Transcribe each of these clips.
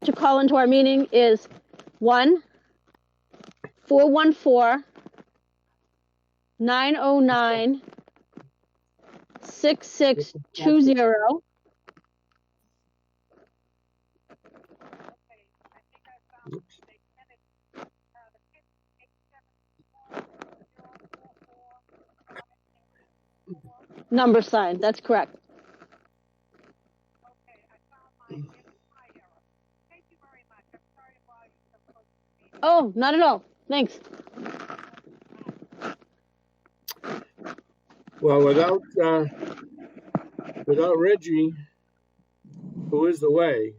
to call into our meeting is 1-414-909-6620. Number sign, that's correct. Oh, not at all. Thanks. Well, without Reggie, who is away,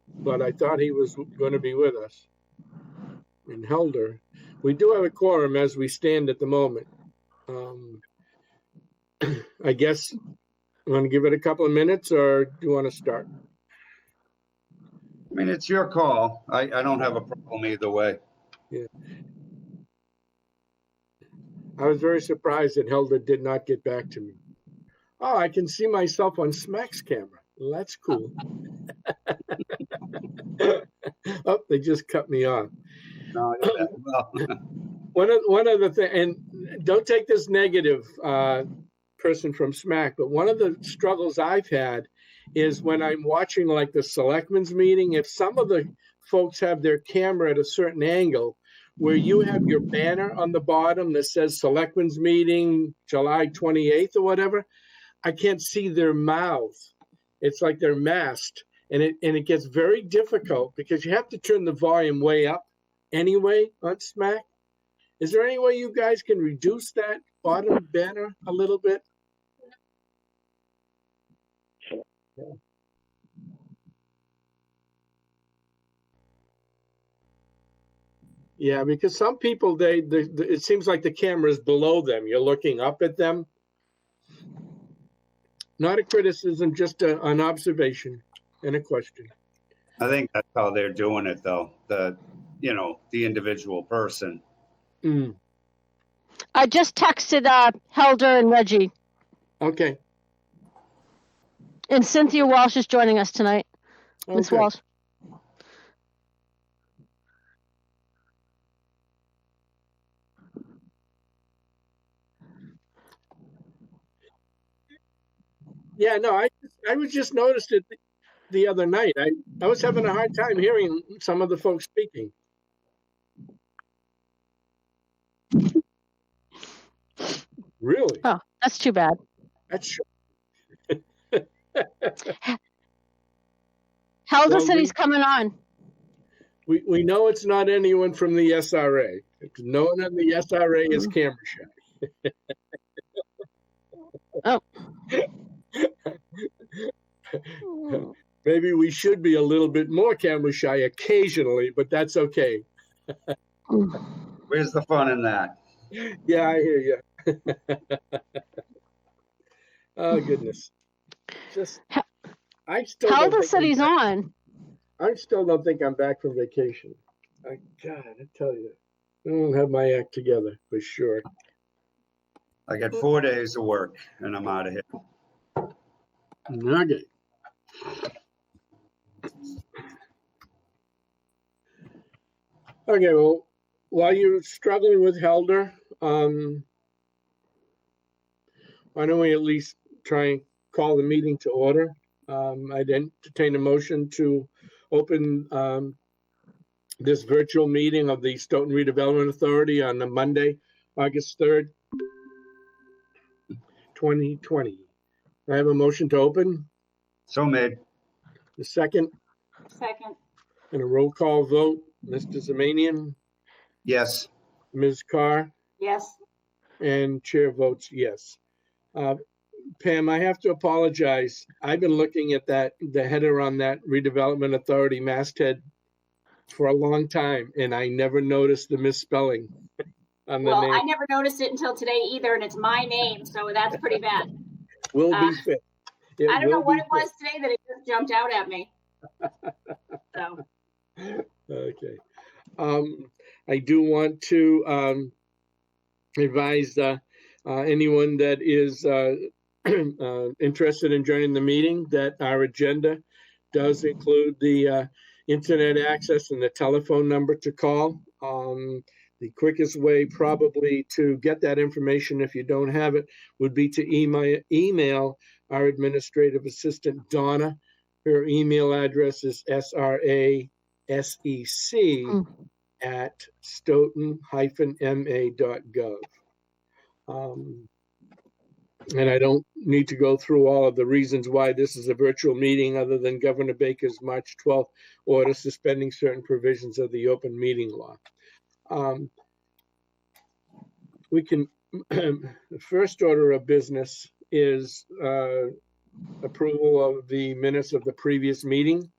but I thought he was going to be with us, and Helder, we do have a quorum as we stand at the moment. I guess you want to give it a couple of minutes, or do you want to start? I mean, it's your call. I don't have a problem either way. Yeah. I was very surprised that Helder did not get back to me. Oh, I can see myself on Smack's camera. Well, that's cool. Oh, they just cut me off. No, yeah, well, One of the things, and don't take this negative, person from Smack, but one of the struggles I've had is when I'm watching like the selectmen's meeting, if some of the folks have their camera at a certain angle where you have your banner on the bottom that says selectmen's meeting July 28th or whatever, I can't see their mouth. It's like they're masked, and it gets very difficult because you have to turn the volume way up anyway on Smack. Is there any way you guys can reduce that bottom banner a little bit? Yeah, because some people, it seems like the camera is below them. You're looking up at them. Not a criticism, just an observation and a question. I think that's how they're doing it, though. The individual person. Mm. I just texted Helder and Reggie. Okay. And Cynthia Walsh is joining us tonight. Miss Okay. Walsh. Yeah, no, I was just noticed it the other night. I was having a hard time hearing some of the folks speaking. Really? Oh, that's too bad. That's Helder said he's coming on. we know it's not anyone from the SRA. No one in the SRA is camera shy. Oh. Maybe we should be a little bit more camera shy occasionally, but that's okay. Where's the fun in that? Yeah, I hear you. Oh goodness! I still. Helder said he's on. I still don't think I'm back from vacation. God, I tell you, I don't have my act together for sure. I got 4 days of work, and I'm out of here. Okay. Okay, well, while you're struggling with Helder, why don't we at least try and call the meeting to order? I'd entertain a motion to open this virtual meeting of the Stoughton Redevelopment Authority on the Monday, August 3rd, 2020. I have a motion to open. So made. The second. Second. And a roll call vote. Mr. Zemanian, Yes. Ms. Carr, Yes. and chair votes yes. Pam, I have to apologize. I've been looking at the header on that Redevelopment Authority masthead for a long time, and I never noticed the misspelling on the name. I never noticed it until today either, and it's my name, so that's pretty bad. Will be fit. I don't know what it was today that it just jumped out at me. So. Okay. I do want to advise anyone that is interested in joining the meeting that our agenda does include the internet access and the telephone number to call. The quickest way probably to get that information, if you don't have it, would be to email our administrative assistant, Donna. Her email address is srasec@stoughton-ma.gov. And I don't need to go through all of the reasons why this is a virtual meeting other than Governor Baker's March 12th order suspending certain provisions of the open meeting law. We can, the first order of business is approval of the minutes of the previous meeting.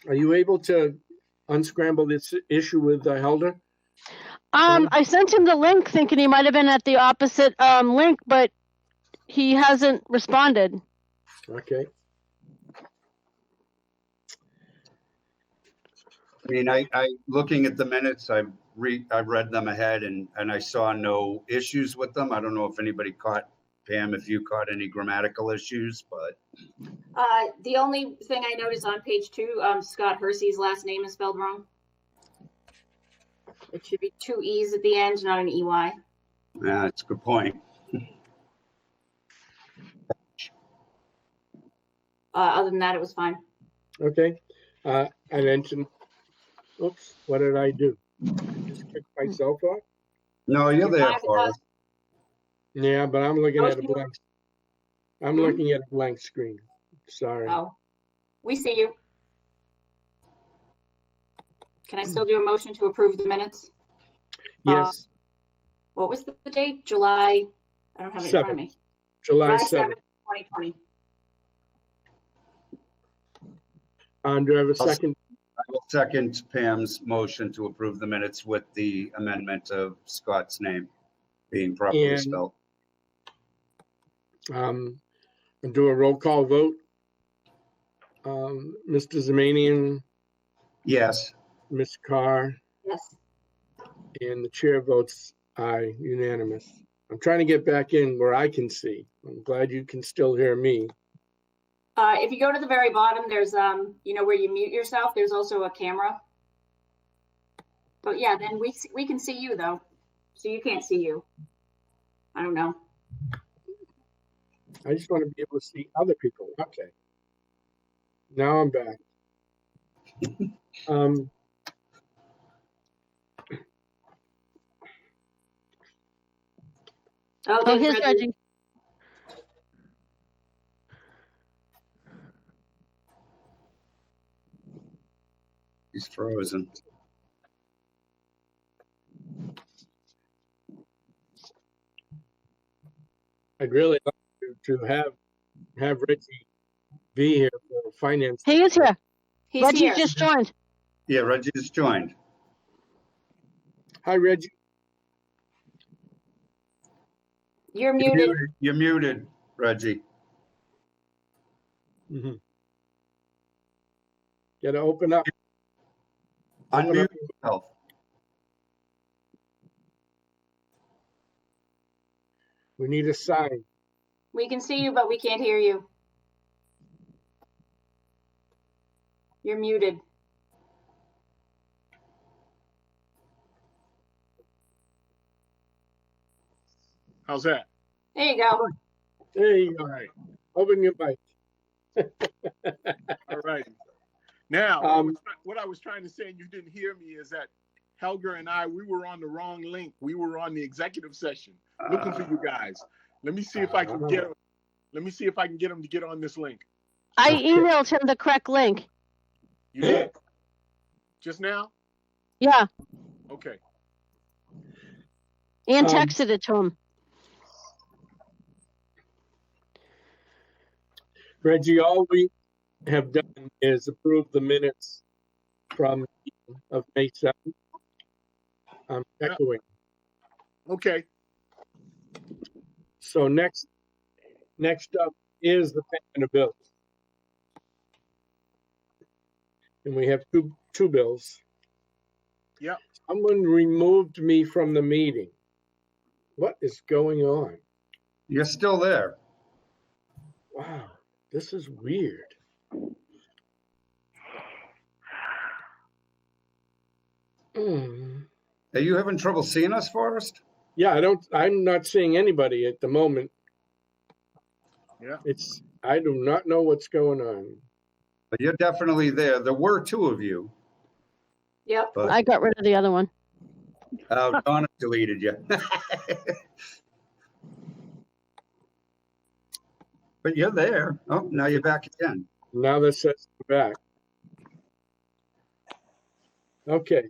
Are you able to unscramble this issue with Helder? I sent him the link thinking he might have been at the opposite link, but he hasn't responded. Okay. I mean, I looking at the minutes, I read them ahead and I saw no issues with them. I don't know if anybody caught, Pam, if you caught any grammatical issues, but. The only thing I noticed on page 2, Scott Hersey's last name is spelled wrong. It should be 2 E's at the end, not an EY. Yeah, that's a good point. Other than that, it was fine. Okay. I mentioned, oops, what did I do? Just kicked myself off? No, you're there fine for with us. Yeah, but I'm looking at a Motion. blank. I'm looking at a blank screen. Sorry. Oh, we see you. Can I still do a motion to approve the minutes? Yes, What was the date? July, I don't have it in front of me. July July 7th. 2020. Do I have a second? I will second Pam's motion to approve the minutes with the amendment of Scott's name being properly And- spelled. And do a roll call vote. Mr. Zemanian, Yes. Ms. Carr, Yes. and the chair votes aye, unanimous. I'm trying to get back in where I can see. I'm glad you can still hear me. If you go to the very bottom, there's, you know, where you mute yourself, there's also a camera. But yeah, then we can see you though. So you can't see you. I don't know. I just want to be able to see other people. Okay. Now I'm back. Oh, Oh, there's here's Reggie. Reggie. He's frozen. I'd really like to have Reggie be here for finance. He is here. He's Reggie here. just joined. Yeah, Reggie just joined. Hi, Reggie. You're muted. You're muted, Reggie. Mhm. Gotta open up. Open Unmute up. yourself. We need a sign. We can see you, but we can't hear you. You're muted. How's that? There you go. There you go. All right. Open your mic. All right. Now, what I was trying to say, and you didn't hear me, is that Helger and I, we were on the wrong link. We were on the executive session looking for you guys. Let me see if I can get. Let me see if I can get him to get on this link. I Okay. emailed him the correct link. You did? Just now? Yeah, Okay. and Um, texted it to him. Reggie, all we have done is approve the minutes from of May 7th. I'm echoing. Okay. So next up is the payment of bills. And we have two bills. Yep. Someone removed me from the meeting. What is going on? You're still there. Wow, this is weird. Are you having trouble seeing us, Forrest? Yeah, I'm not seeing anybody at the moment. Yeah. I do not know what's going on. But you're definitely there. There were two of you. Yep. But I got rid of the other one. Donna deleted you. But you're there. Oh, now you're back again. Now that says back. Okay.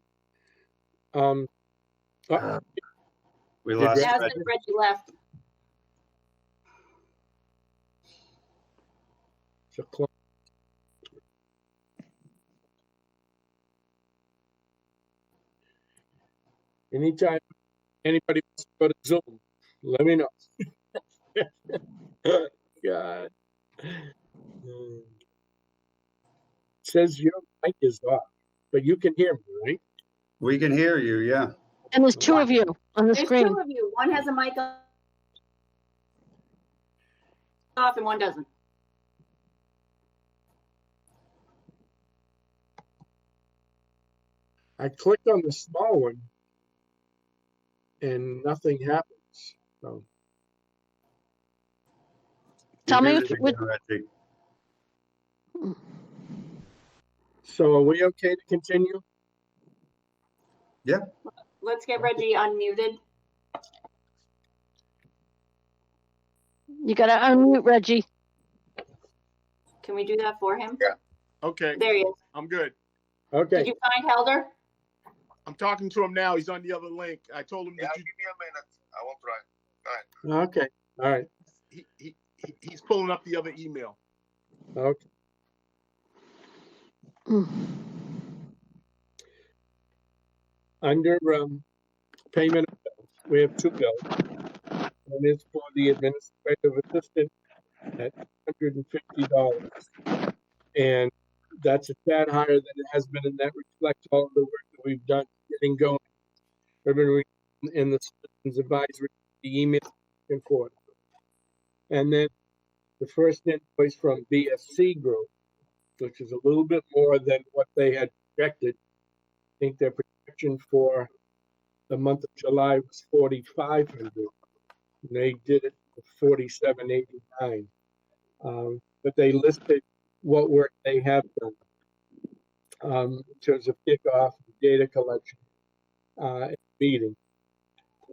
We Did lost Reggie- As Reggie. if Reggie left. So close. Anytime anybody wants to go to Zoom, let me know. God. Says your mic is off, but you can hear me, right? We can hear you, yeah. And there's two of you on the There's screen. two of you. One has a mic off and one doesn't. I clicked on the small one and nothing happens. So Tell me You're muted what- again, Reggie. are we okay to continue? Let's get Reggie unmuted. You gotta unmute Reggie. Can we do that for him? Okay, There he is. I'm good. Okay. Did you find Helder? I'm talking to him now. He's on the other link. I told him that Give me a minute. I will try. Okay. All right. he's pulling up the other email. Okay. Under payment of bills, we have two bills. One is for the administrative assistant at $150. And that's a tad higher than it has been, and that reflects all of the work that we've done getting going. Everybody in the citizens advisory, the email and forth. And then the first invoice from BSC Group, which is a little bit more than what they had projected. I think their projection for the month of July was 4,500. They did it for 4,789. But they listed what work they have done in terms of kickoff, data collection, and meeting,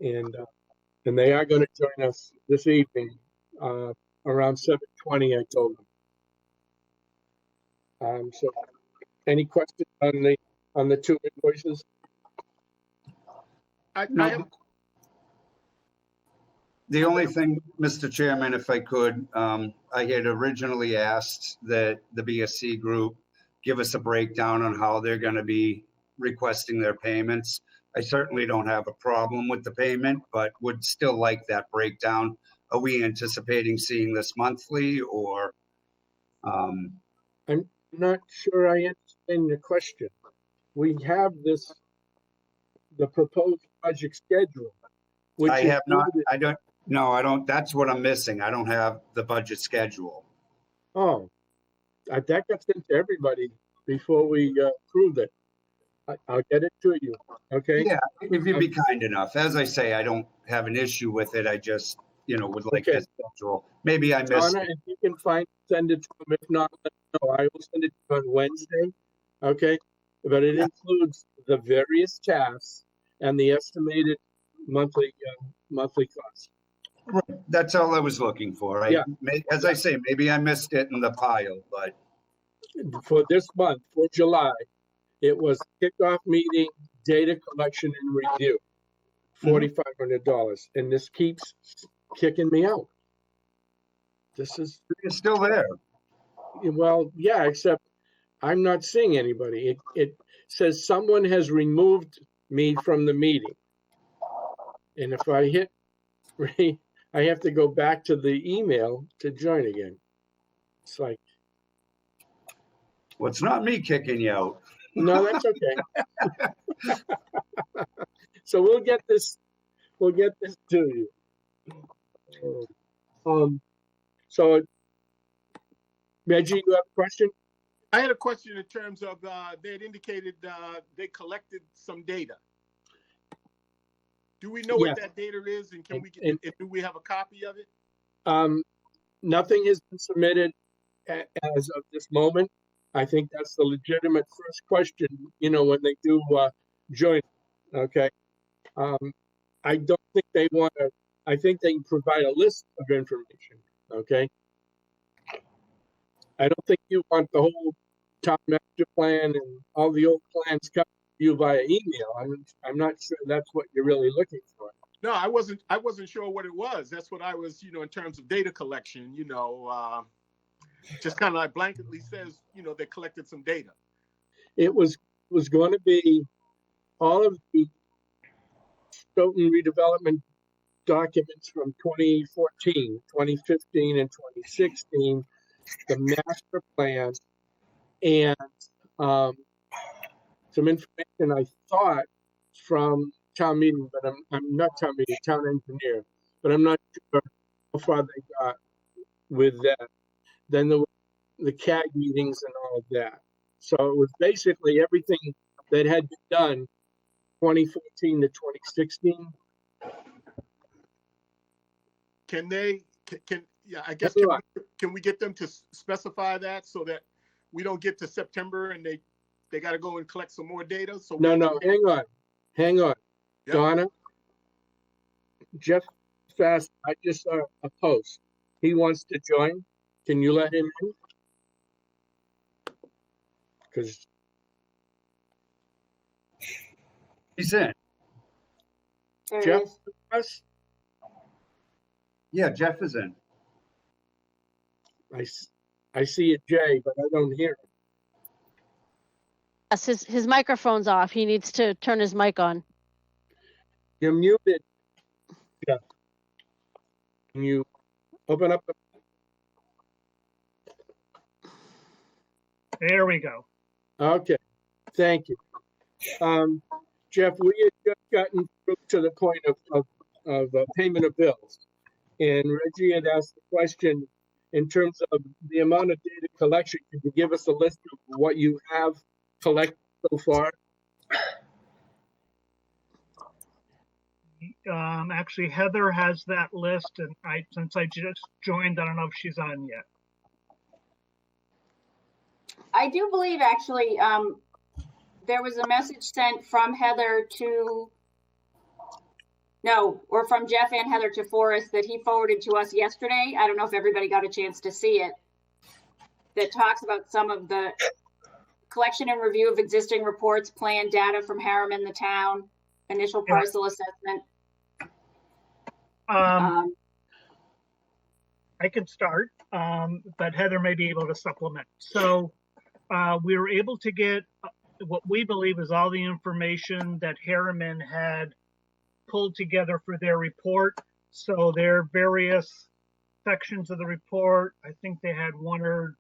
and they are going to join us this evening around 7:20. I told them. So, any questions on the two invoices? I No. have, The only thing, Mr. Chairman, if I could, I had originally asked that the BSC group give us a breakdown on how they're going to be requesting their payments. I certainly don't have a problem with the payment, but would still like that breakdown. Are we anticipating seeing this monthly or? I'm not sure I understand your question. We have the proposed project schedule, which I have not, included- I don't, no, I don't, that's what I'm missing. I don't have the budget schedule. Oh, that got sent to everybody before we approved it. I'll get it to you. Okay. Yeah, if you'd be kind enough. As I say, I don't have an issue with it. I just, would like Okay. that schedule. Maybe I missed Donna, it. if you can send it to them. If not, let me know. I will send it to you on Wednesday. Okay. But it Yeah. includes the various tasks and the estimated monthly cost. That's all I was looking for. Yeah. As I say, maybe I missed it in the pile, but For this month, for July, it was kickoff meeting, data collection and review, $4,500. And this keeps kicking me out. This is, it's still there. well, yeah, except I'm not seeing anybody. It says someone has removed me from the meeting. And if I hit, I have to go back to the email to join again. It's like, Well, it's not me kicking you out. no, that's okay. So we'll get this to you. So Reggie, you have a question? I had a question in terms of they had indicated they collected some data. Do we know Yeah. what that data is, and can we get? And- And do we have a copy of it? Nothing has been submitted as of this moment. I think that's the legitimate first question, when they do join. Okay. I don't think they want to, I think they can provide a list of information. Okay. I don't think you want the whole town master plan and all the old plans coming to you via email. I'm not sure that's what you're really looking for. No, I wasn't sure what it was. That's what I was, in terms of data collection, just kind of like blanketly says, they collected some data. It was going to be all of the Stoughton redevelopment documents from 2014, 2015, and 2016, the master plan, and some information I thought from town meeting, but I'm not town meeting, town engineer, but I'm not sure how far they got with that. Then the CAG meetings and all of that. So it was basically everything that had been done 2014 to 2016. I guess, can we get them to specify that so that we don't get to September and they got to go and collect some more data? So No, hang on. Yep. Donna, Jeff Fast, I just saw a post. He wants to join. Can you let him in? Because He's in. There it Jeff is. Fast, Yeah, Jeff is in. I see a J, but I don't hear it. Yes, his microphone's off. He needs to turn his mic on. You're muted. Yeah. Can you open up? There we go. Okay, thank you. Jeff, we had just gotten through to the point of payment of bills. And Reggie had asked the question in terms of the amount of data collection. Could you give us a list of what you have collected so far? Actually, Heather has that list, and since I just joined, I don't know if she's on yet. I do believe actually there was a message sent from Heather or from Jeff and Heather to Forrest that he forwarded to us yesterday. I don't know if everybody got a chance to see it. That talks about some of the collection and review of existing reports, plan data from Harriman, the town, initial parcel assessment. I can start, but Heather may be able to supplement. So we were able to get what we believe is all the information that Harriman had pulled together for their report. So their various sections of the report, I think they had 2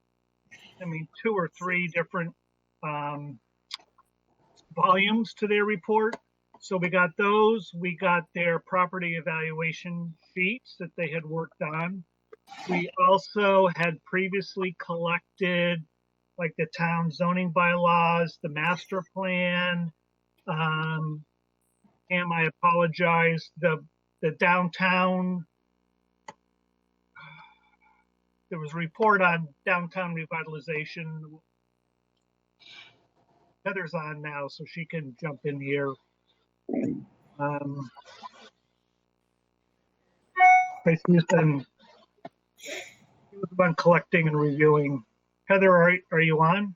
or 3 different volumes to their report. So we got those. We got their property evaluation sheets that they had worked on. We also had previously collected like the town zoning bylaws, the master plan. I apologize. The downtown, there was a report on downtown revitalization. Heather's on now, so she can jump in here. She's been collecting and reviewing. Heather, are you on?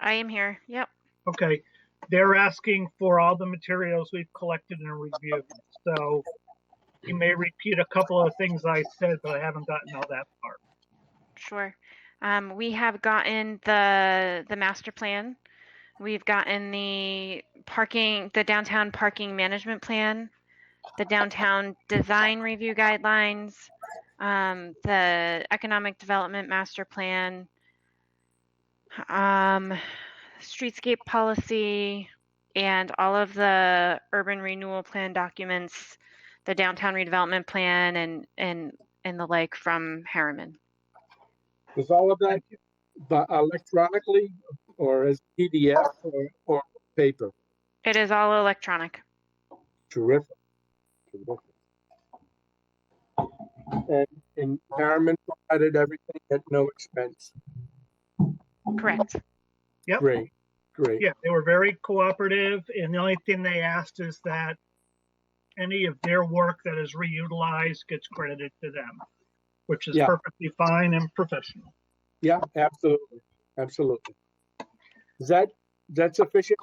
I am here. Yep. Okay. They're asking for all the materials we've collected and reviewed. So you may repeat a couple of things I said, but I haven't gotten all that far. Sure. We have gotten the master plan. We've gotten the downtown parking management plan, the downtown design review guidelines, the economic development master plan, streetscape policy, and all of the urban renewal plan documents, the downtown redevelopment plan, and the like from Harriman. Was all of that electronically or as PDF or paper? It is all electronic. Terrific. And Harriman provided everything at no expense. Correct. Yep. Great. Yeah, they were very cooperative, and the only thing they asked is that any of their work that is reutilized gets credited to them, which is perfectly fine and professional. Yeah, absolutely. Is that sufficient?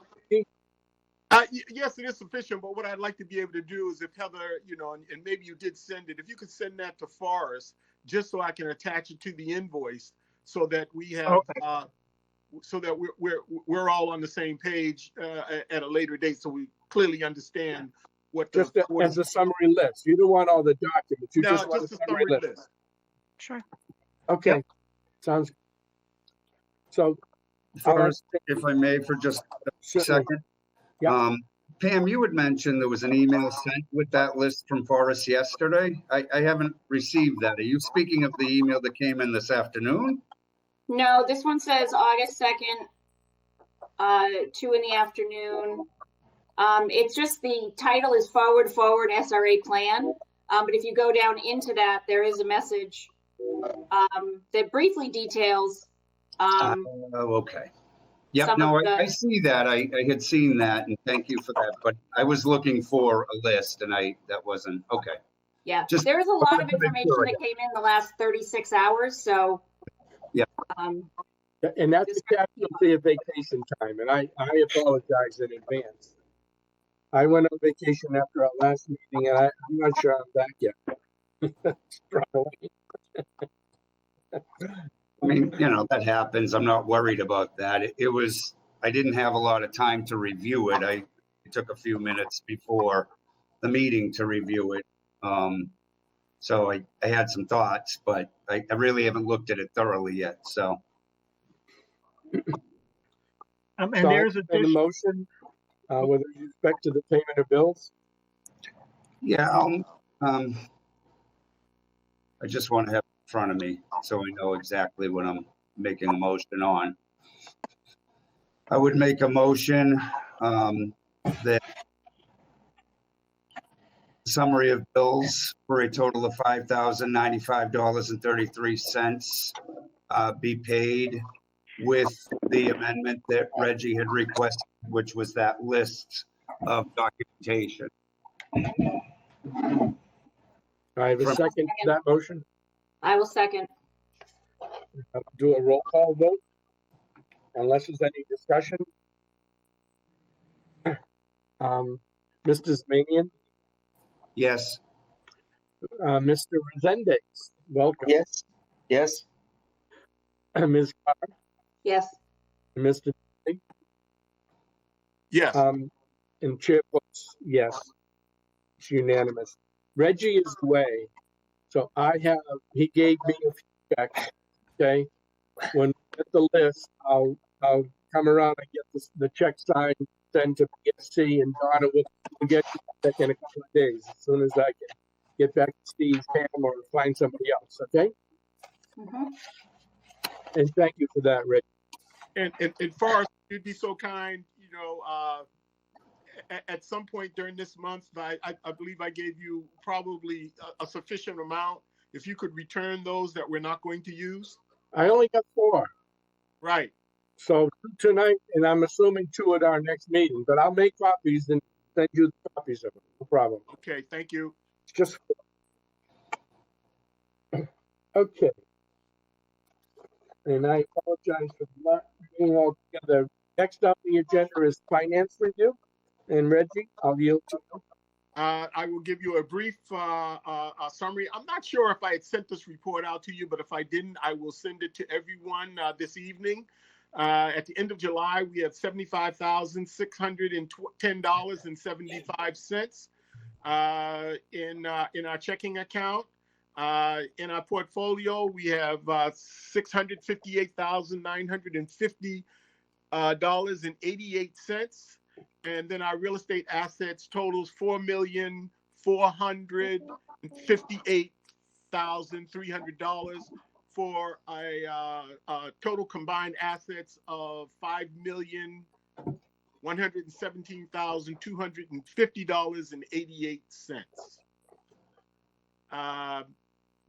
Yes, it is sufficient. But what I'd like to be able to do is, if Heather, and maybe you did send it, if you could send that to Forrest, just so I can attach it to the invoice, so that we have, so that we're all on the same page at a later date, so we clearly understand what just as a summary list. You don't want all the documents. You just want a summary list. Sure. Okay. Yep. Sounds good. So, Forrest, if I may, for just a second. Yeah. Pam, you had mentioned there was an email sent with that list from Forrest yesterday. I haven't received that. Are you speaking of the email that came in this afternoon? No, this one says August 2nd, 2 in the afternoon. It's just the title is Forward SRA Plan. But if you go down into that, there is a message that briefly details. Okay. Yep. No, I see that. I had seen that, and thank you for that. But I was looking for a list, and that wasn't okay. Yeah, there was a lot of information that came in the last 36 hours. So. Yeah. And that's a casualty of vacation time, and I apologize in advance. I went on vacation after our last meeting, and I'm not sure I'm back yet. I mean, that happens. I'm not worried about that. I didn't have a lot of time to review it. I took a few minutes before the meeting to review it. So I had some thoughts, but I really haven't looked at it thoroughly yet. So. And there's a motion with respect to the payment of bills. Yeah. I just want to have it in front of me so I know exactly what I'm making a motion on. I would make a motion that summary of bills for a total of $5,095.33 be paid with the amendment that Reggie had requested, which was that list of documentation. I have a second to that motion. I will second. I'll do a roll call vote, unless there's any discussion. Mr. Zmanian? Yes. Mr. Resendez, welcome. Yes. Ms. Carr? Yes. Mr. Day? Yes. And Chair votes yes. It's unanimous. Reggie is away, so he gave me a few checks. Okay, when we get the list, I'll come around and get the check signed, send to PSC, and Donna will get back in a couple of days as soon as I can get back to Steve, Pam, or find somebody else. Okay. Mm-hmm. And thank you for that, Reggie. And Forrest, you'd be so kind, at some point during this month, I believe I gave you probably a sufficient amount. If you could return those that we're not going to use. I only got 4. Right. So tonight, and I'm assuming 2 at our next meeting, but I'll make copies and send you the copies of them. No problem. Okay, thank you. Just okay. And I apologize for not being all together. Next up the agenda is finance review. And Reggie, I'll yield to you. I will give you a brief summary. I'm not sure if I had sent this report out to you, but if I didn't, I will send it to everyone this evening. At the end of July, we have $75,610.75 in our checking account. In our portfolio, we have $658,950.88. And then our real estate assets totals $4,458,300 for a total combined assets of $5,117,250.88.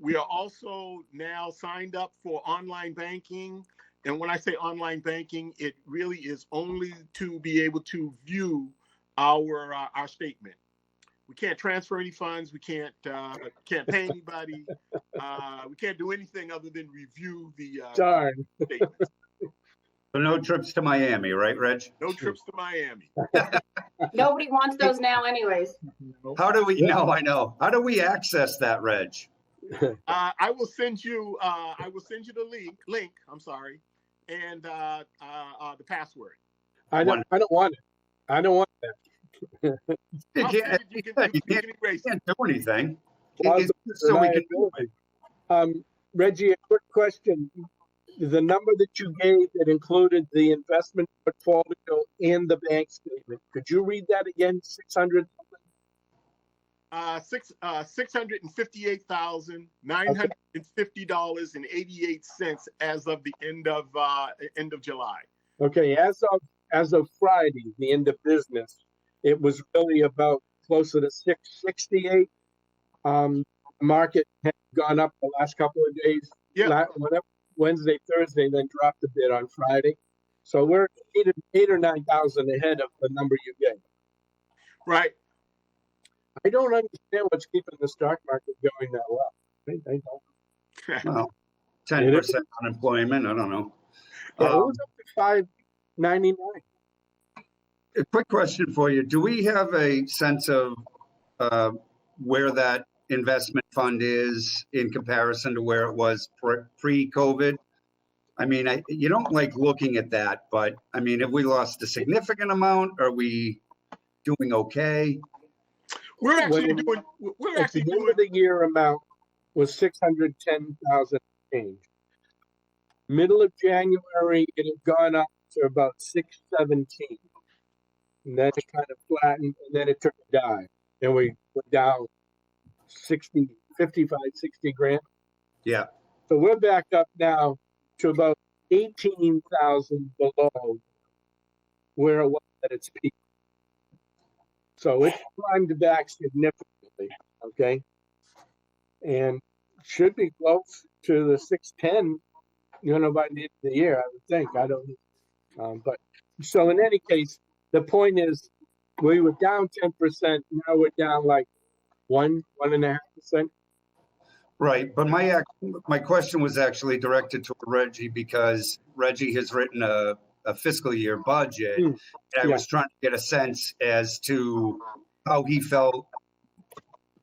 We are also now signed up for online banking. And when I say online banking, it really is only to be able to view our statement. We can't transfer any funds. We can't pay anybody. We can't do anything other than review the Darn. statement. So no trips to Miami, right, Reg? No trips to Miami. Nobody wants those now anyways. How do we, no, I know. How do we access that, Reg? I will send you the link, I'm sorry, and the password. I don't want it. I don't want that. You I'll can't, send it. You can erase it. can't do anything. Plausible It's so we can do deniability. it. Reggie, a quick question. The number that you gave that included the investment portfolio and the bank statement, could you read that again? 600 $658,950.88 as of the end of July. Okay, as of Friday, the end of business, it was really about closer to 668. The market had gone up the last couple of days. Yeah. Wednesday, Thursday, then dropped a bit on Friday. So we're 8 or 9,000 ahead of the number you gave. Right. I don't understand what's keeping the stock market going that well. I don't. Well, 10% unemployment, I don't know. Yeah, it was up to 599. A quick question for you. Do we have a sense of where that investment fund is in comparison to where it was pre-COVID? I mean, you don't like looking at that, but I mean, have we lost a significant amount? Are we doing okay? We're actually At doing. the end of the year amount was 610,000 change. Middle of January, it had gone up to about 617. And then it kind of flattened, and then it took a dive. And we went down 55, 60 grand. Yeah. So we're back up now to about 18,000 below where it was at its peak. So it's climbed back significantly, okay? And should be close to the 610, by the end of the year, I would think. I don't know. But so in any case, the point is we were down 10%. Now we're down like 1.5%. Right. But my question was actually directed to Reggie because Reggie has written a fiscal year budget. And I was trying to get a sense as to how he felt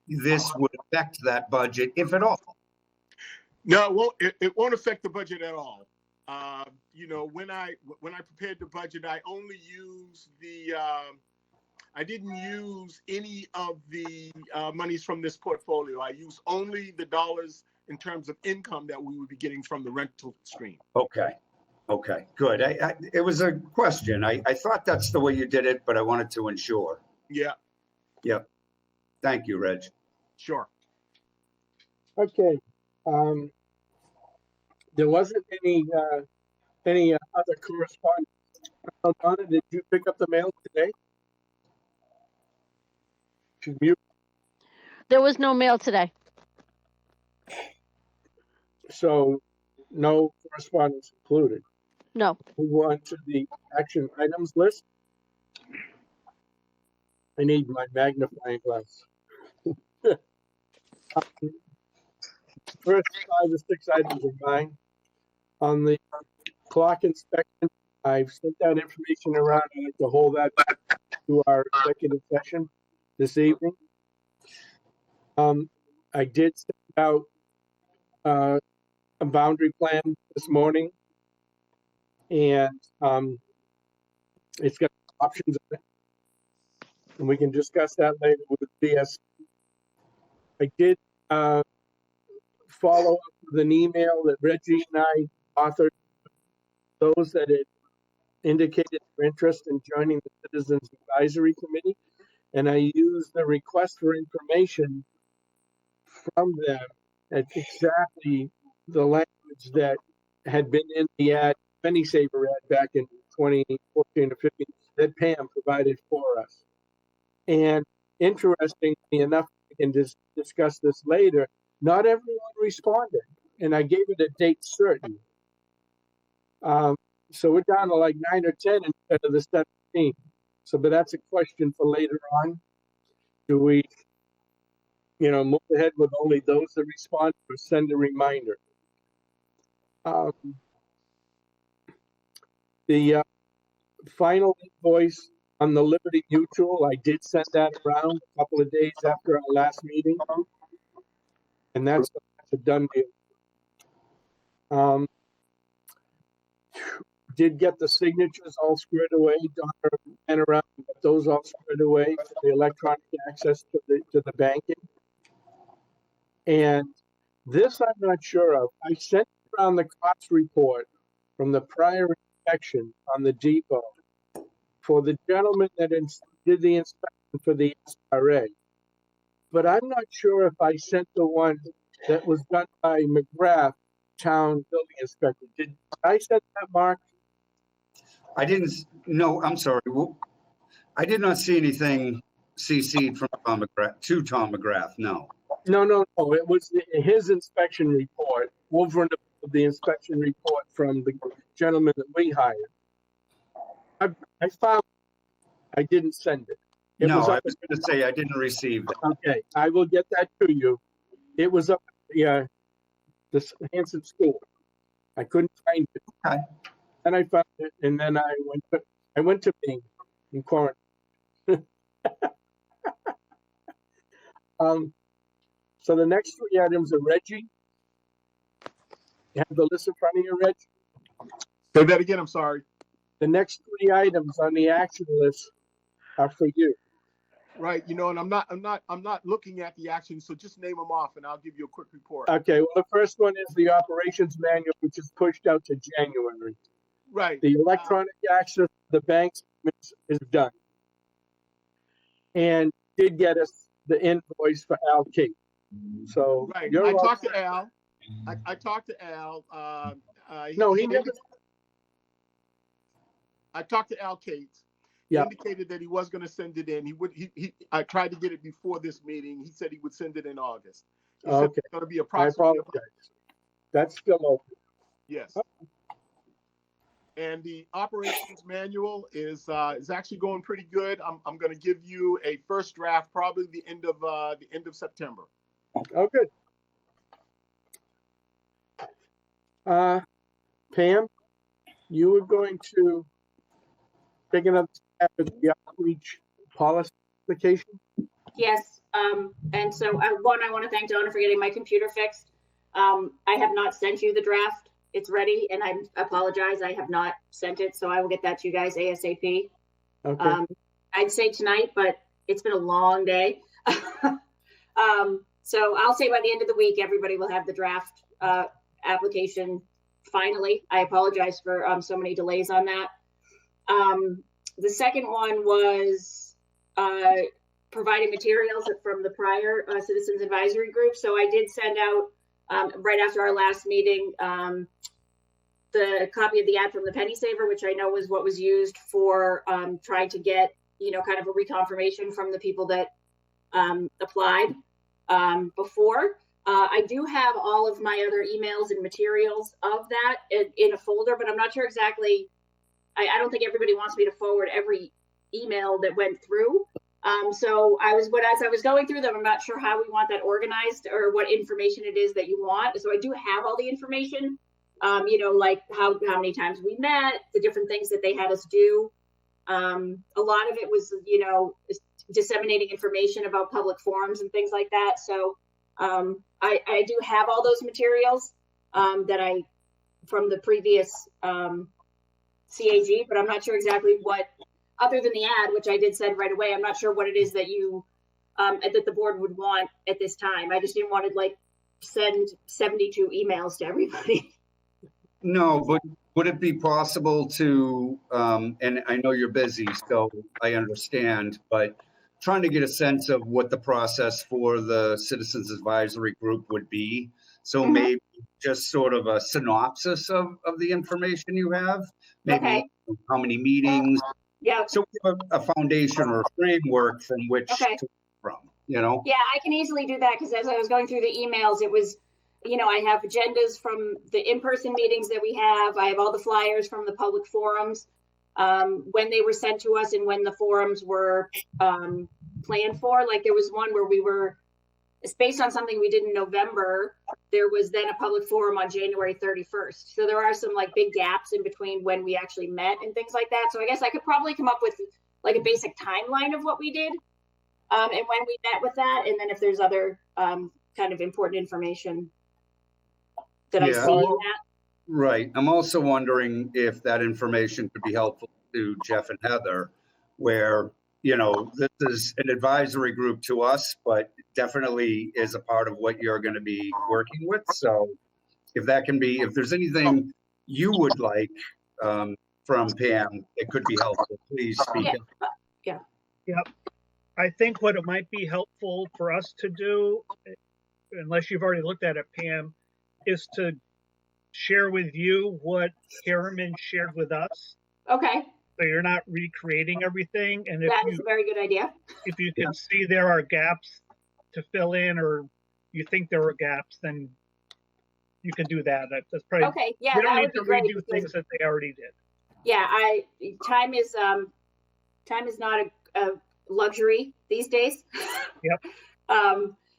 this would affect that budget, if at all. No, it won't affect the budget at all. When I prepared the budget, I only used I didn't use any of the monies from this portfolio. I used only the dollars in terms of income that we would be getting from the rental stream. Okay, good. It was a question. I thought that's the way you did it, but I wanted to ensure. Yeah. Yep. Thank you, Reg. Sure. Okay. There wasn't any other correspondence. Donna, did you pick up the mail today? She's mute. There was no mail today. So no correspondence included. No. Move on to the action items list. I need my magnifying glass. First 5 or 6 items are mine. On the clock inspection, I've sent that information around. I'd like to hold that back to our executive session this evening. I did send out a boundary plan this morning, and it's got options in it, and we can discuss that later with BS. I did follow up with an email that Reggie and I authored. Those that had indicated their interest in joining the Citizens Advisory Committee, and I used the request for information from them at exactly the language language that had been in the ad, Penny Saver ad back in 2014 or 15 that Pam provided for us. And interestingly enough, we can discuss this later, not everyone responded. And I gave it a date certain. So we're down to like 9 or 10 instead of the 17. So, but that's a question for later on. Do we, move ahead with only those that respond or send a reminder? The final invoice on the Liberty Mutual, I did send that around a couple of days after our last meeting. And that's a done deal. Did get the signatures all squared away. Donna ran around and got those all squared away for the electronic access to the banking. And this I'm not sure of. I sent around the cost report from the prior inspection on the depot for the gentleman that did the inspection for the SRA. But I'm not sure if I sent the one that was done by McGrath, town building inspector. Did I send that, Mark? I didn't, no, I'm sorry. I did not see anything CC'd from Tom McGrath, to Tom McGrath, no. No. It was his inspection report over and above the inspection report from the gentleman that we hired. I found I didn't send it. No, I was going to say I didn't receive that. Okay, I will get that to you. It was up at the Hanson School. I couldn't find it. Okay. And I found it, and then I went to Maine in quarantine. So the next 3 items are Reggie. You have the list in front of you, Reg? Say that again, I'm sorry. The next 3 items on the action list are for you. Right, and I'm not looking at the action, so just name them off and I'll give you a quick report. Okay, well, the first one is the operations manual, which is pushed out to January. Right. The electronic access to the banks is done. And did get us the invoice for Al Kate. So right. I talked to Al. I talked to Al. He never. I talked to Al Cates. He indicated that he was going to send it in. I tried to get it before this meeting. He said he would send it in August. He said it's going to be approximately. I apologize. That's still open. Yes. And the operations manual is actually going pretty good. I'm going to give you a first draft, probably the end of September. Oh, good. Pam, you were going to take another step at the outreach policy application? Yes. And so I want to thank Donna for getting my computer fixed. I have not sent you the draft. It's ready, and I apologize. I have not sent it, so I will get that to you guys ASAP. Okay. I'd say tonight, but it's been a long day. So I'll say by the end of the week, everybody will have the draft application finally. I apologize for so many delays on that. The second one was providing materials from the prior Citizens Advisory Group. So I did send out, right after our last meeting, the copy of the ad from the Penny Saver, which I know was what was used for trying to get, kind of a reconfirmation from the people that applied before. I do have all of my other emails and materials of that in a folder, but I'm not sure exactly. I don't think everybody wants me to forward every email that went through. So as I was going through them, I'm not sure how we want that organized or what information it is that you want. So I do have all the information, like how many times we met, the different things that they had us do. A lot of it was, disseminating information about public forums and things like that. So I do have all those materials that from the previous CAG, but I'm not sure exactly what, other than the ad, which I did send right away, I'm not sure what it is that that the board would want at this time. I just didn't want to send 72 emails to everybody. No, but would it be possible to, and I know you're busy, so I understand, but trying to get a sense of what the process for the Citizens Advisory Group would be, So Mhm. maybe just sort of a synopsis of the information you have, maybe Okay. how many meetings. Yeah. So we have a foundation or a framework from which Okay. to from, you know? Yeah, I can easily do that because as I was going through the emails, it was, I have agendas from the in-person meetings that we have. I have all the flyers from the public forums, when they were sent to us and when the forums were planned for. Like there was one where it's based on something we did in November. There was then a public forum on January 31st. So there are some like big gaps in between when we actually met and things like that. So I guess I could probably come up with like a basic timeline of what we did. And when we met with that, and then if there's other kind of important information that I Yeah. see in that. Right. I'm also wondering if that information could be helpful to Jeff and Heather, where, this is an advisory group to us, but definitely is a part of what you're going to be working with. So if there's anything you would like from Pam, it could be helpful. Please speak up. Yep. I think what it might be helpful for us to do, unless you've already looked at it, Pam, is to share with you what Harriman shared with us. Okay, So you're not recreating everything. And if that is a very good idea. if you can see there are gaps to fill in, or you think there are gaps, then you can do that. That's probably, Okay, yeah, we don't that need would be to great. redo things that they already did. Yeah, time is not a luxury these days. Yep.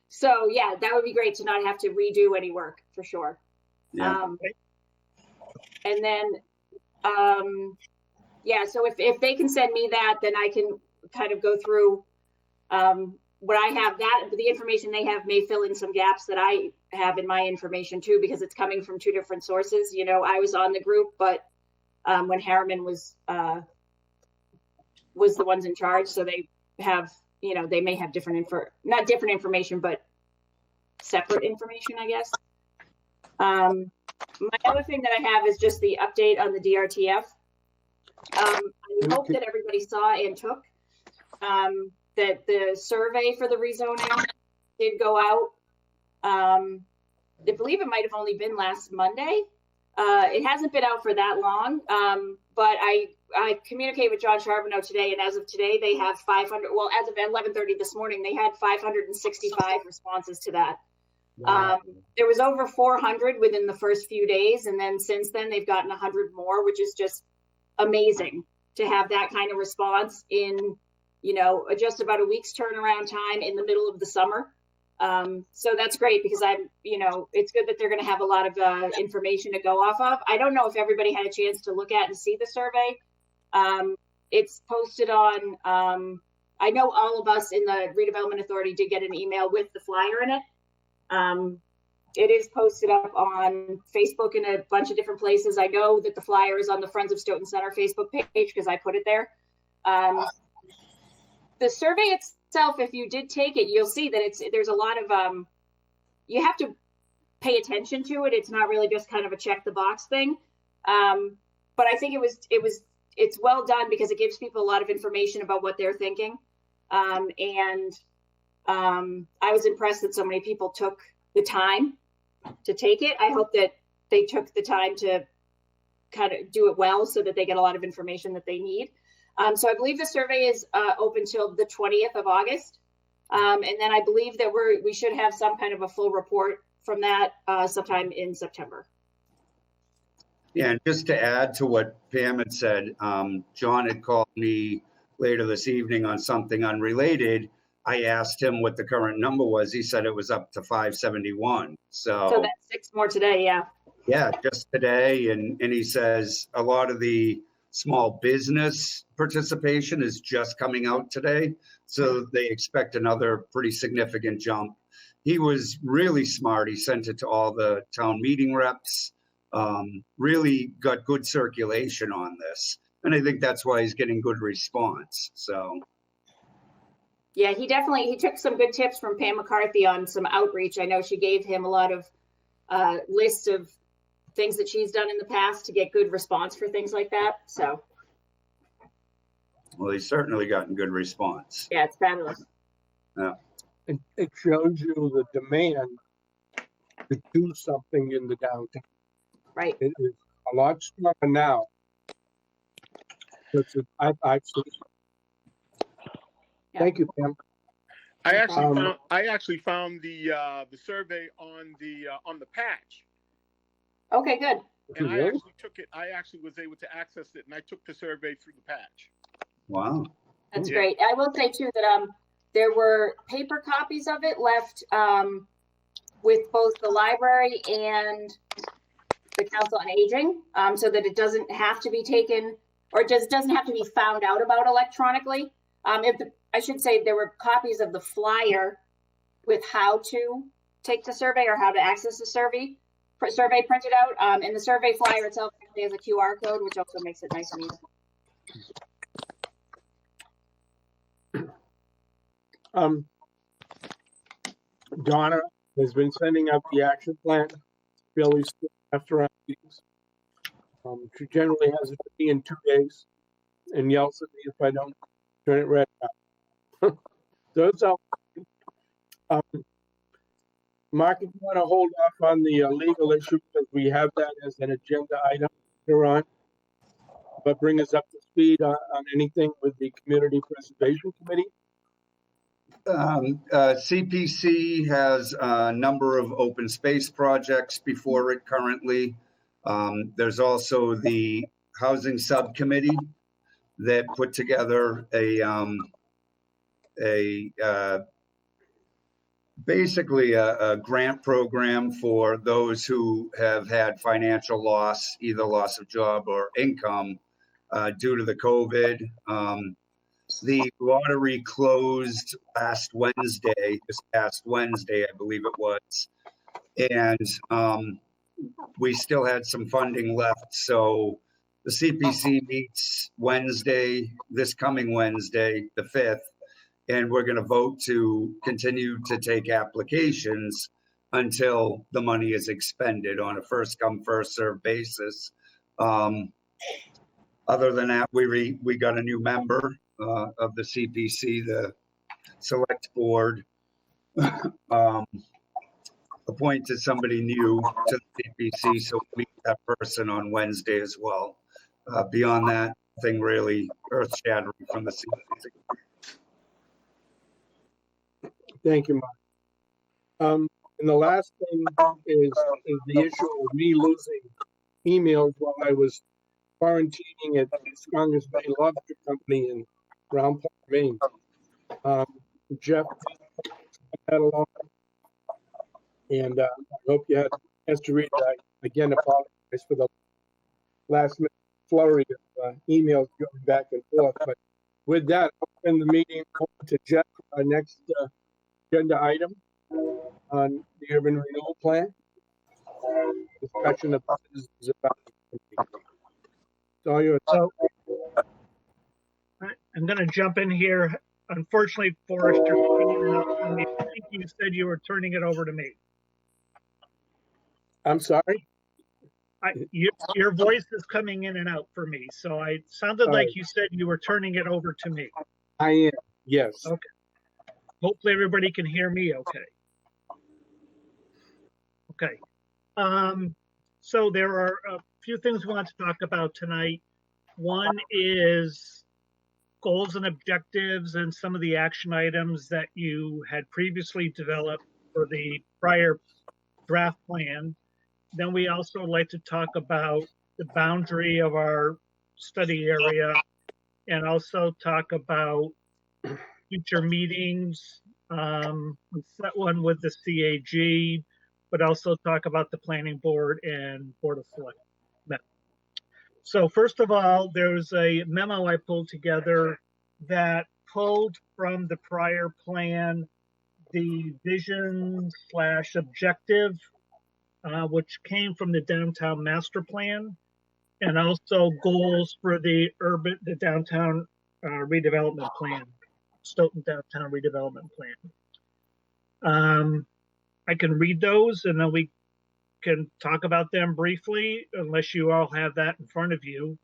So yeah, that would be great to not have to redo any work for sure. Yeah. And then, so if they can send me that, then I can kind of go through what I have. That the information they have may fill in some gaps that I have in my information too, because it's coming from two different sources. I was on the group, but when Harriman was the ones in charge, so they have, they may have not different information, but separate information, I guess. My other thing that I have is just the update on the DRTF. I hope that everybody saw and took that the survey for the rezoning did go out. I believe it might have only been last Monday. It hasn't been out for that long, but I communicated with John Charbonneau today, and as of today, they have 500. Well, as of 11:30 this morning, they had 565 responses to that. Wow. There was over 400 within the first few days, and then since then they've gotten 100 more, which is just amazing to have that kind of response in, just about a week's turnaround time in the middle of the summer. So that's great because it's good that they're going to have a lot of information to go off of. I don't know if everybody had a chance to look at and see the survey. It's posted on, I know all of us in the Redevelopment Authority did get an email with the flyer in it. It is posted up on Facebook in a bunch of different places. I know that the flyer is on the Friends of Stoughton Center Facebook page because I put it there. The survey itself, if you did take it, you'll see that there's a lot of you have to pay attention to it. It's not really just kind of a check the box thing. But I think it's well done because it gives people a lot of information about what they're thinking. I was impressed that so many people took the time to take it. I hope that they took the time to kind of do it well so that they get a lot of information that they need. So I believe the survey is open till the 20th of August. And then I believe that we should have some kind of a full report from that sometime in September. Yeah, and just to add to what Pam had said, John had called me later this evening on something unrelated. I asked him what the current number was. He said it was up to 571. So that's 6 more today, yeah. Yeah, just today. And he says a lot of the small business participation is just coming out today. So they expect another pretty significant jump. He was really smart. He sent it to all the town meeting reps, really got good circulation on this. And I think that's why he's getting good response. So. Yeah, he took some good tips from Pam McCarthy on some outreach. I know she gave him a lot of lists of things that she's done in the past to get good response for things like that. So. Well, he's certainly gotten good response. Yeah, it's fabulous. Yeah. It shows you the demand to do something in the downtown. Right. It is a lot stronger now. I've seen. Yeah. Thank you, Pam. I actually Um, found the survey on the patch, Okay, good. and I Really? actually took it. I actually was able to access it, and I took the survey through the patch. Wow. That's Yeah. great. I will say too that there were paper copies of it left with both the library and the Council on Aging, so that it doesn't have to be taken, or it just doesn't have to be found out about electronically. I should say there were copies of the flyer with how to take the survey or how to access the survey printed out, and the survey flyer itself actually has a QR code, which also makes it nice and easy. Donna has been sending out the action plan fairly soon after our meetings. She generally has it to me in 2 days and yells at me if I don't turn it right out. So it's out. Mark, if you want to hold off on the legal issue, because we have that as an agenda item here on, but bring us up to speed on anything with the Community Preservation Committee. CPC has a number of open space projects before it currently. There's also the Housing Subcommittee that put together basically a grant program for those who have had financial loss, either loss of job or income due to the COVID. The lottery closed this past Wednesday, I believe it was. And we still had some funding left. So the CPC meets this coming Wednesday, the 5th, and we're going to vote to continue to take applications until the money is expended on a first come, first served basis. Other than that, we got a new member of the CPC, the select board, appointed somebody new to the CPC, so we'll meet that person on Wednesday as well. Beyond that, nothing really earth-shattering from the CPC. Thank you, Mark. And the last thing is the issue of me losing emails while I was quarantining at Strongest Bay Lobster Company in Round Point, Maine. Jeff had along, and I hope you had a chance to read that. Again, apologize for the last minute flurry of emails going back and forth. But with that, I'll send the meeting over to Jeff for our next agenda item on the urban renewal plan. Discussion of is about. So you're I'm going to jump in here. Unfortunately, Forrest, I think you said you were turning it over to me. I'm sorry. Your voice is coming in and out for me, so it sounded like you said you were turning it over to me. I am. Yes. Okay. Hopefully, everybody can hear me. Okay. Okay. So there are a few things we want to talk about tonight. One is goals and objectives and some of the action items that you had previously developed for the prior draft plan. Then we also like to talk about the boundary of our study area and also talk about future meetings. We set one with the CAG, but also talk about the planning board and board of selectmen. So first of all, there's a memo I pulled together that pulled from the prior plan the vision / objective, which came from the downtown master plan, and also goals for the downtown redevelopment plan, Stoughton downtown redevelopment plan. I can read those and then we can talk about them briefly, unless you all have that in front of you.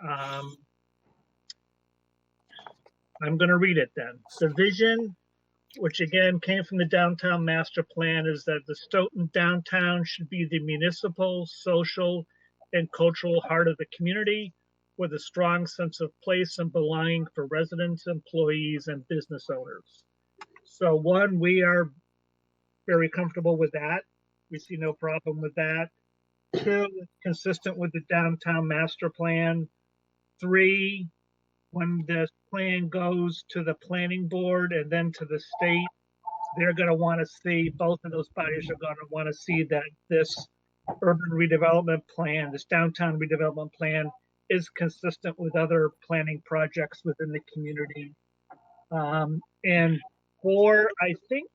I'm going to read it then. The vision which again came from the downtown master plan, is that the Stoughton downtown should be the municipal, social, and cultural heart of the community with a strong sense of place and belonging for residents, employees, and business owners. So one, we are very comfortable with that. We see no problem with that. Two, consistent with the downtown master plan. Three, when this plan goes to the planning board and then to the state, they're going to want to see, both of those bodies are going to want to see that this urban redevelopment plan, this downtown redevelopment plan, is consistent with other planning projects within the community. And four, I think,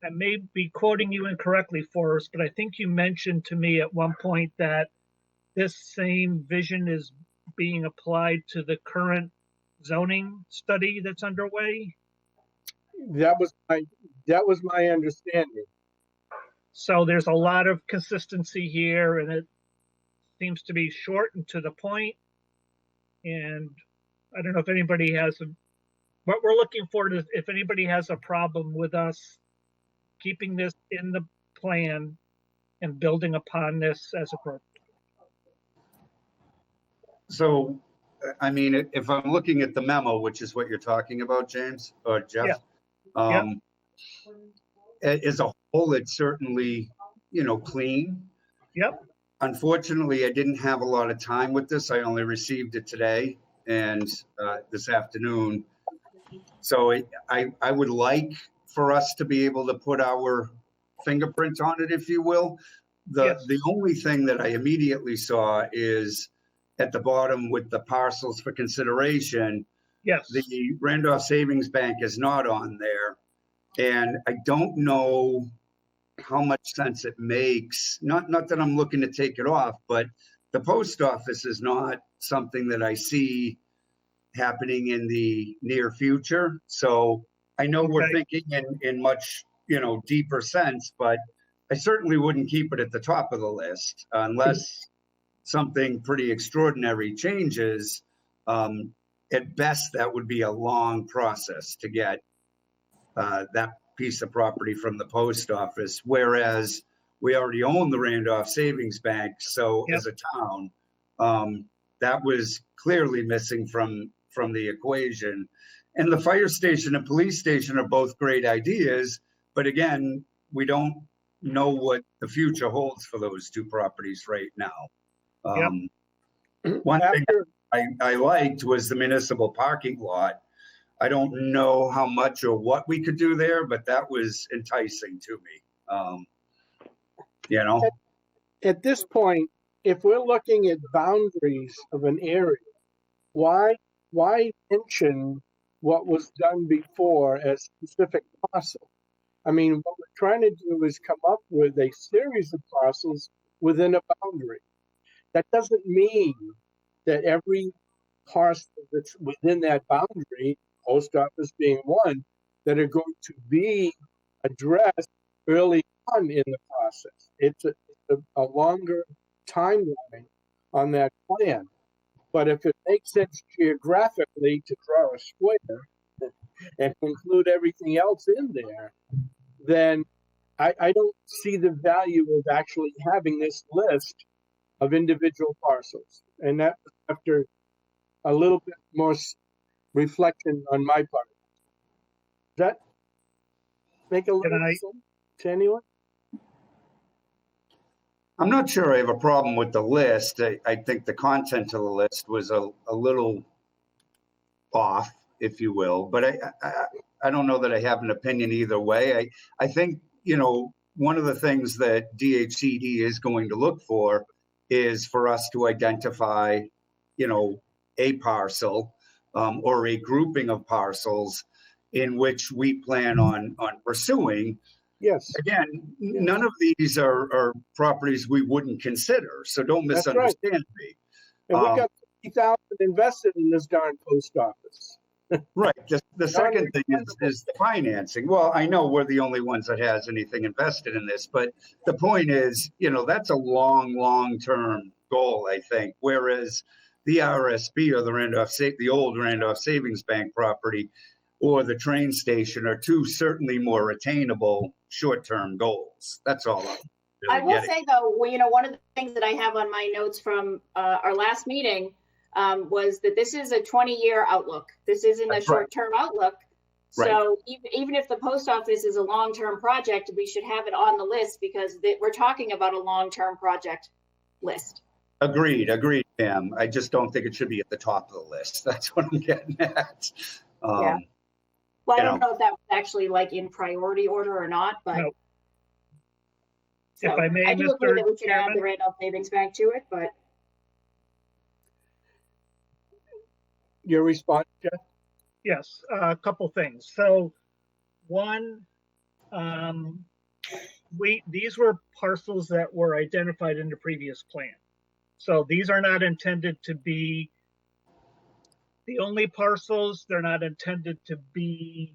I may be quoting you incorrectly, Forrest, but I think you mentioned to me at one point that this same vision is being applied to the current zoning study that's underway. That was my understanding. So there's a lot of consistency here, and it seems to be short and to the point. And I don't know if anybody has what we're looking for is if anybody has a problem with us keeping this in the plan and building upon this as appropriate. So, I mean, if I'm looking at the memo, which is what you're talking about, James or Jeff, as a whole, it's certainly, clean. Yep. Unfortunately, I didn't have a lot of time with this. I only received it today and this afternoon. So I would like for us to be able to put our fingerprint on it, if you will. The only thing that I immediately saw is at the bottom with the parcels for consideration. Yes. The Randolph Savings Bank is not on there. And I don't know how much sense it makes. Not that I'm looking to take it off, but the post office is not something that I see happening in the near future. So I know we're thinking in much, deeper sense, but I certainly wouldn't keep it at the top of the list unless something pretty extraordinary changes. At best, that would be a long process to get that piece of property from the post office, whereas we already own the Randolph Savings Bank. So as a town, that was clearly missing from the equation. And the fire station and police station are both great ideas, but again, we don't know what the future holds for those two properties right now. One thing I liked was the municipal parking lot. I don't know how much or what we could do there, but that was enticing to me. At this point, if we're looking at boundaries of an area, why mention what was done before as specific parcel? I mean, what we're trying to do is come up with a series of parcels within a boundary. That doesn't mean that every parcel that's within that boundary, post office being one, that are going to be addressed early on in the process. It's a longer timeline on that plan. But if it makes sense geographically to draw a square and include everything else in there, then I don't see the value of actually having this list of individual parcels. And that after a little bit more reflection on my part. Does that make a little sense to anyone? I'm not sure I have a problem with the list. I think the content of the list was a little off, if you will, but I don't know that I have an opinion either way. I think, one of the things that DHCD is going to look for is for us to identify, a parcel or a grouping of parcels in which we plan on pursuing. Yes. Again, none of these are properties we wouldn't consider, so don't misunderstand me. And we got $50,000 invested in this darn post office. Right. The second thing is the financing. Well, I know we're the only ones that has anything invested in this, but the point is, that's a long-term goal, I think. Whereas the RSB or the old Randolph Savings Bank property, or the train station are two certainly more attainable short-term goals. That's all I'm I really will getting. say though, well, you know, one of the things that I have on my notes from our last meeting was that this is a 20-year outlook. This isn't a That's right. short-term outlook. Right. So even if the post office is a long-term project, we should have it on the list because we're talking about a long-term project list. Agreed, Pam. I just don't think it should be at the top of the list. That's what I'm getting at. Yeah. Well, I you don't know if that was actually like in priority order or not, but. No. So If I may, do agree that we should add the Chairman? Randolph Savings Bank to it, but. Your response, Jeff? Yes, a couple things. So one, these were parcels that were identified in the previous plan. So these are not intended to be the only parcels. They're not intended to be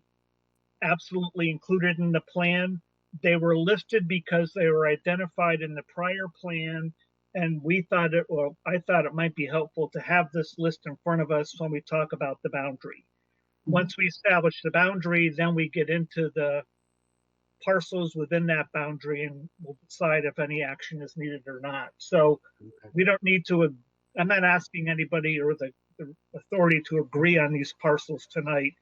absolutely included in the plan. They were listed because they were identified in the prior plan. And we thought I thought it might be helpful to have this list in front of us when we talk about the boundary. Once we establish the boundary, then we get into the parcels within that boundary and we'll decide if any action is needed or not. So we don't need to, I'm not asking anybody or the authority to agree on these parcels tonight.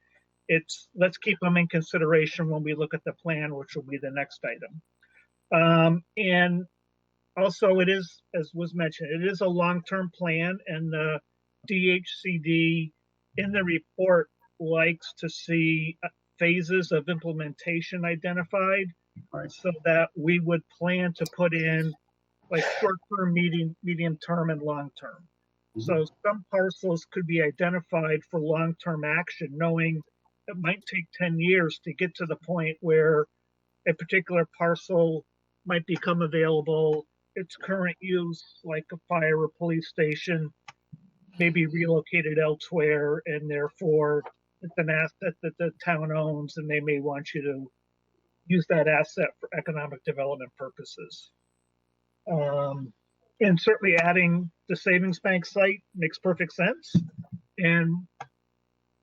Let's keep them in consideration when we look at the plan, which will be the next item. And also it is, as was mentioned, it is a long-term plan, and the DHCD in the report likes to see phases of implementation identified, Right. so that we would plan to put in like short-term, medium-term, and long-term. Mm-hmm. So some parcels could be identified for long-term action, knowing it might take 10 years to get to the point where a particular parcel might become available. Its current use, like a fire or police station, may be relocated elsewhere, and therefore it's an asset that the town owns, and they may want you to use that asset for economic development purposes. And certainly adding the savings bank site makes perfect sense. And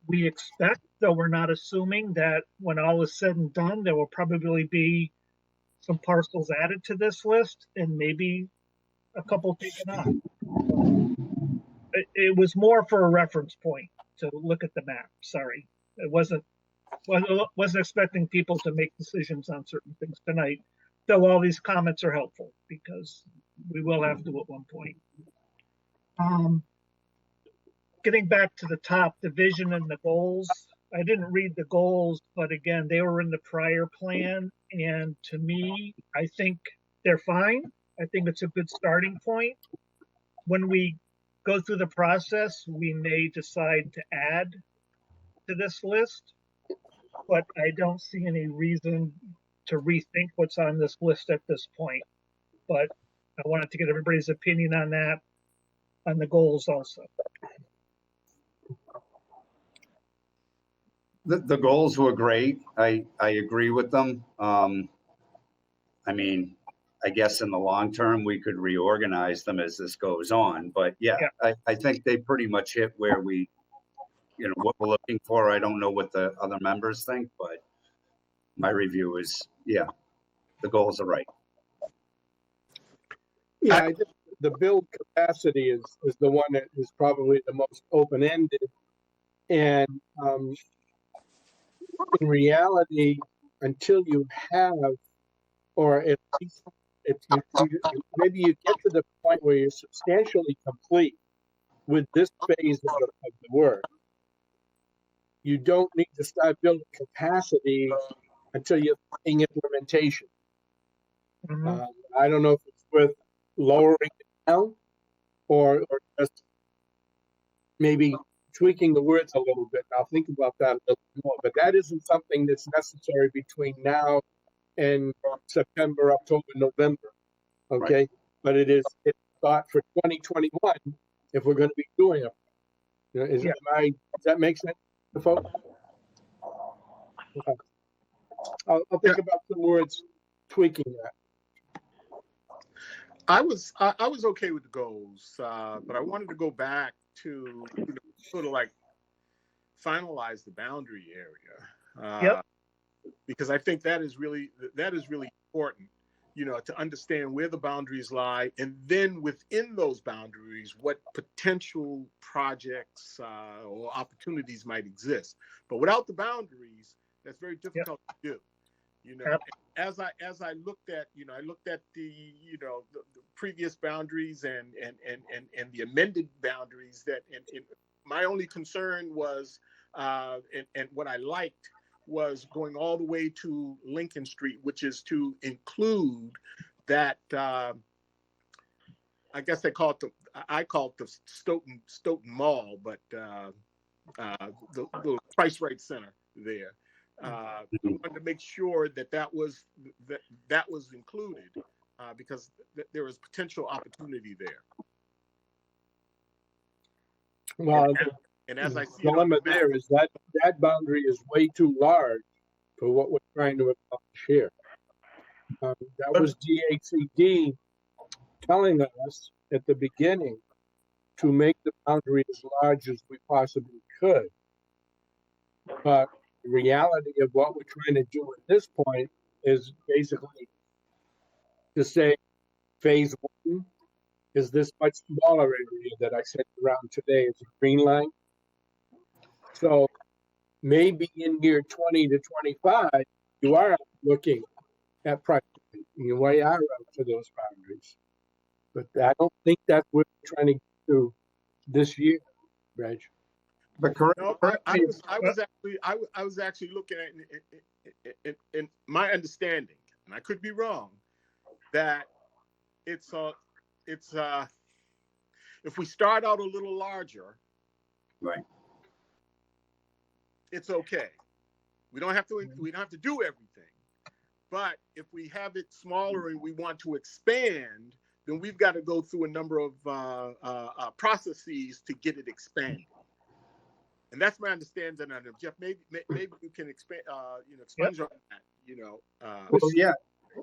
we expect, though we're not assuming, that when all is said and done, there will probably be some parcels added to this list and maybe a couple taken off. It was more for a reference point to look at the map. Sorry, it wasn't expecting people to make decisions on certain things tonight, though all these comments are helpful because we will have to at one point. Getting back to the top, the vision and the goals. I didn't read the goals, but again, they were in the prior plan. And to me, I think they're fine. I think it's a good starting point. When we go through the process, we may decide to add to this list, but I don't see any reason to rethink what's on this list at this point. But I wanted to get everybody's opinion on that, on the goals also. The goals were great. I agree with them. I mean, I guess in the long term, we could reorganize them as this goes on. But yeah. I think they pretty much hit where we, what we're looking for. I don't know what the other members think, but my review is, yeah, the goals are right. Yeah, I think the build capacity is the one that is probably the most open-ended. And in reality, until you have, or at least maybe you get to the point where you're substantially complete with this phase of the work, you don't need to start building capacity until you're in implementation. Mm-hmm. I don't know if it's worth lowering it down or just maybe tweaking the words a little bit. I'll think about that a little more, but that isn't something that's necessary between now and September, October, November. Okay. Right. But it's thought for 2021 if we're going to be doing it. Does that make sense to folks? Okay. I'll think about some words, tweaking that. I was okay with the goals, but I wanted to go back to sort of like finalize the boundary area. Yep. Because I think that is really important, to understand where the boundaries lie, and then within those boundaries, what potential projects or opportunities might exist. But without the boundaries, that's very difficult to do. Yep. As I looked at, the previous boundaries and the amended boundaries, and my only concern was, and what I liked was going all the way to Lincoln Street, which is to include that, I guess I call it the Stoughton Mall, but the little Price Right Center there. I wanted to make sure that was included because there was potential opportunity there. Well, and as I see the dilemma there is that boundary is way too large for what we're trying to accomplish here. That was DHCD telling us at the beginning to make the boundary as large as we possibly could. But the reality of what we're trying to do at this point is basically to say phase one is this much smaller area that I sent around today as a green line. So maybe in year 20 to 25, you are looking at pricing. You way are out to those boundaries. But I don't think that's what we're trying to get to this year, Reg. But correct. No, I was actually looking at it in my understanding, and I could be wrong, that it's if we start out a little larger, right, it's okay. We don't have to do everything, but if we have it smaller and we want to expand, then we've got to go through a number of processes to get it expanded. And that's my understanding of it. Jeff, maybe you can expand, expunge on that, Well, yeah,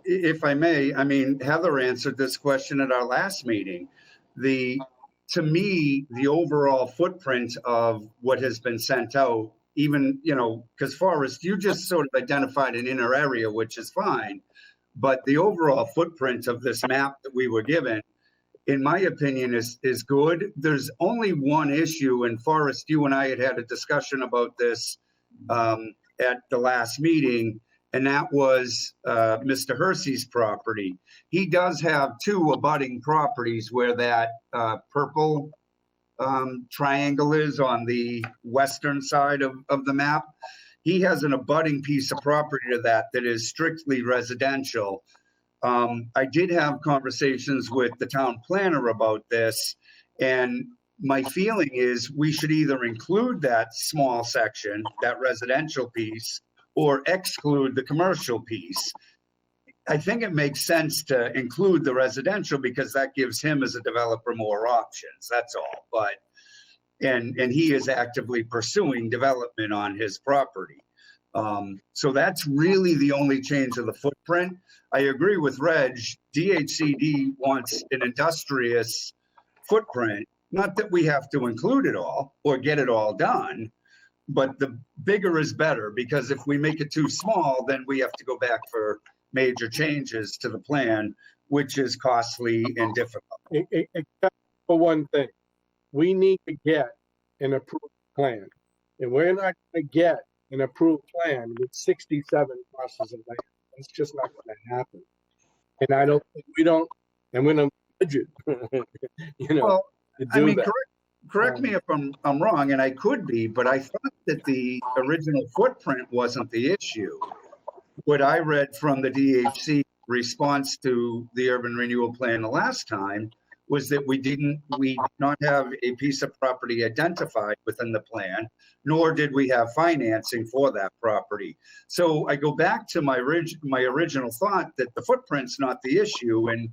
if I may, I mean, Heather answered this question at our last meeting. To me, the overall footprint of what has been sent out, even, because Forrest, you just sort of identified an inner area, which is fine. But the overall footprint of this map that we were given, in my opinion, is good. There's only one issue, and Forrest, you and I had a discussion about this at the last meeting, and that was Mr. Hersey's property. He does have two abutting properties where that purple triangle is on the western side of the map. He has an abutting piece of property to that is strictly residential. I did have conversations with the town planner about this, and my feeling is we should either include that small section, that residential piece, or exclude the commercial piece. I think it makes sense to include the residential because that gives him as a developer more options, that's all. But and he is actively pursuing development on his property. So that's really the only change of the footprint. I agree with Reg. DHCD wants an industrious footprint. Not that we have to include it all or get it all done, but the bigger is better, because if we make it too small, then we have to go back for major changes to the plan, which is costly and difficult. Except for one thing, we need to get an approved plan, and we're not going to get an approved plan with 67 parcels of land. It's just not going to happen. And we're going to budget, Well, to do I mean, that. correct me if I'm wrong, and I could be, but I thought that the original footprint wasn't the issue. What I read from the DHC response to the urban renewal plan the last time was that we did not have a piece of property identified within the plan, nor did we have financing for that property. So I go back to my original thought that the footprint's not the issue. And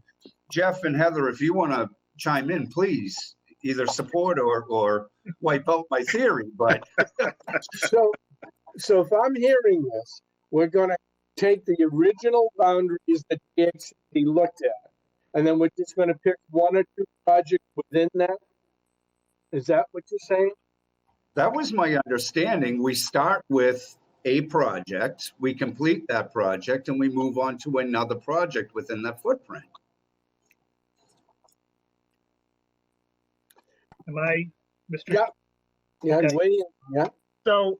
Jeff and Heather, if you want to chime in, please either support or wipe out my theory. But so if I'm hearing this, we're going to take the original boundaries that DHCD looked at, and then we're just going to pick one or two projects within that. Is that what you're saying? That was my understanding. We start with a project, we complete that project, and we move on to another project within that footprint. Am I, Mr.? Yeah. Yeah, Okay. I'm waiting. Yeah. So,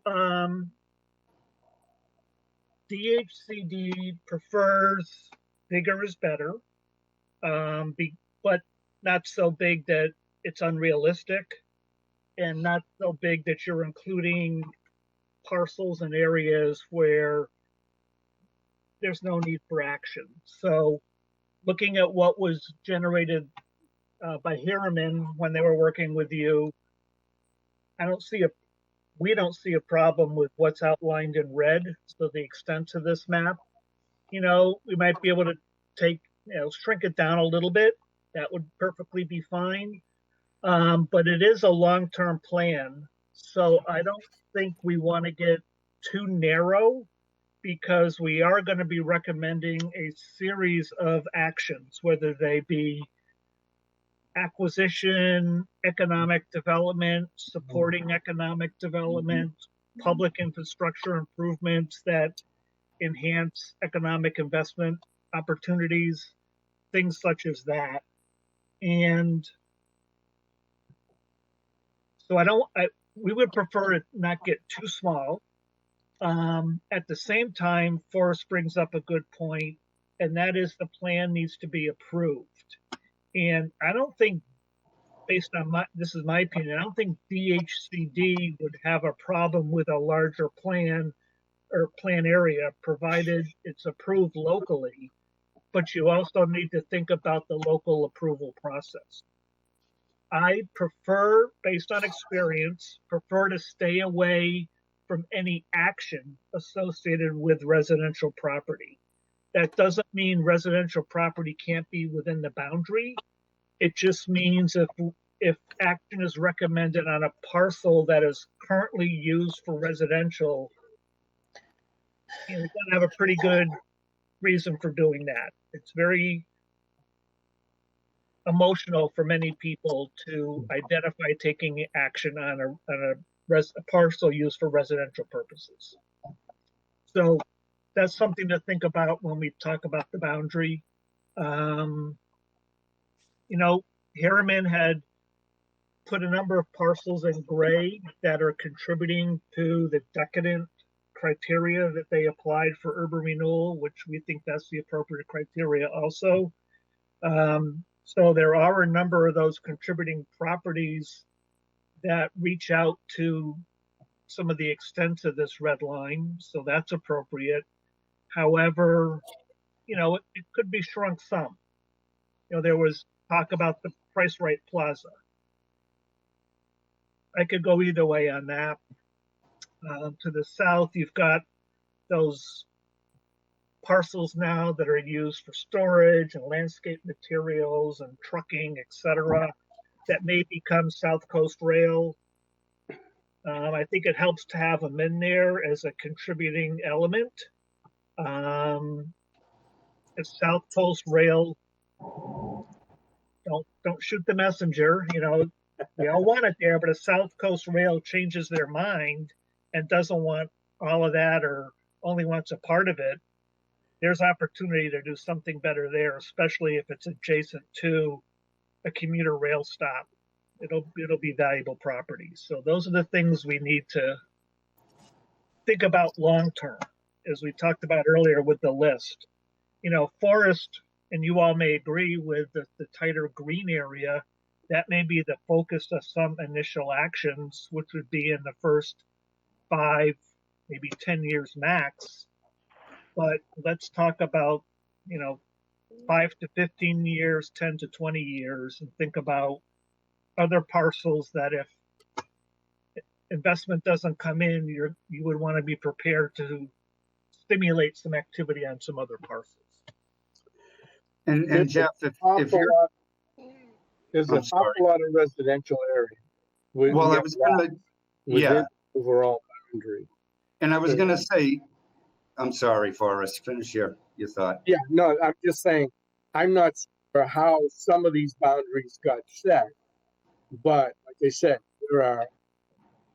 DHCD prefers bigger is better, but not so big that it's unrealistic, and not so big that you're including parcels and areas where there's no need for action. So, looking at what was generated by Harriman when they were working with you, we don't see a problem with what's outlined in red. So the extent of this map, we might be able to shrink it down a little bit. That would perfectly be fine. But it is a long-term plan. So I don't think we want to get too narrow, because we are going to be recommending a series of actions, whether they be acquisition, economic development, supporting economic development, public infrastructure improvements that enhance economic investment opportunities, things such as that. And so we would prefer it not get too small. At the same time, Forrest brings up a good point, and that is the plan needs to be approved. And I don't think, based on this is my opinion, I don't think DHCD would have a problem with a larger plan or plan area, provided it's approved locally. But you also need to think about the local approval process. I prefer, based on experience, to stay away from any action associated with residential property. That doesn't mean residential property can't be within the boundary. It just means if action is recommended on a parcel that is currently used for residential, we gotta have a pretty good reason for doing that. It's very emotional for many people to identify taking action on a parcel used for residential purposes. So that's something to think about when we talk about the boundary. Harriman had put a number of parcels in gray that are contributing to the decadent criteria that they applied for urban renewal, which we think that's the appropriate criteria also. So there are a number of those contributing properties that reach out to some of the extents of this red line, so that's appropriate. However, it could be shrunk some. There was talk about the Price Right Plaza. I could go either way on that. To the south, you've got those parcels now that are used for storage and landscape materials and trucking, etc., that may become South Coast Rail. I think it helps to have them in there as a contributing element. If South Coast Rail, don't shoot the messenger. We all want it there, but if South Coast Rail changes their mind and doesn't want all of that or only wants a part of it, there's opportunity to do something better there, especially if it's adjacent to a commuter rail stop. It'll be valuable property. So those are the things we need to think about long term, as we talked about earlier with the list. Forest, and you all may agree with the tighter green area, that may be the focus of some initial actions, which would be in the first 5, maybe 10 years max. But let's talk about, 5 to 15 years, 10 to 20 years, and think about other parcels that if investment doesn't come in, you would want to be prepared to stimulate some activity on some other parcels. And Jeff, if you're... There's an awful lot of residential area. Well, I was going to... Yeah. Overall boundary. And I was going to say, I'm sorry, Forrest, finish your thought. Yeah, no, I'm just saying, I'm not sure how some of these boundaries got set, but like I said, there are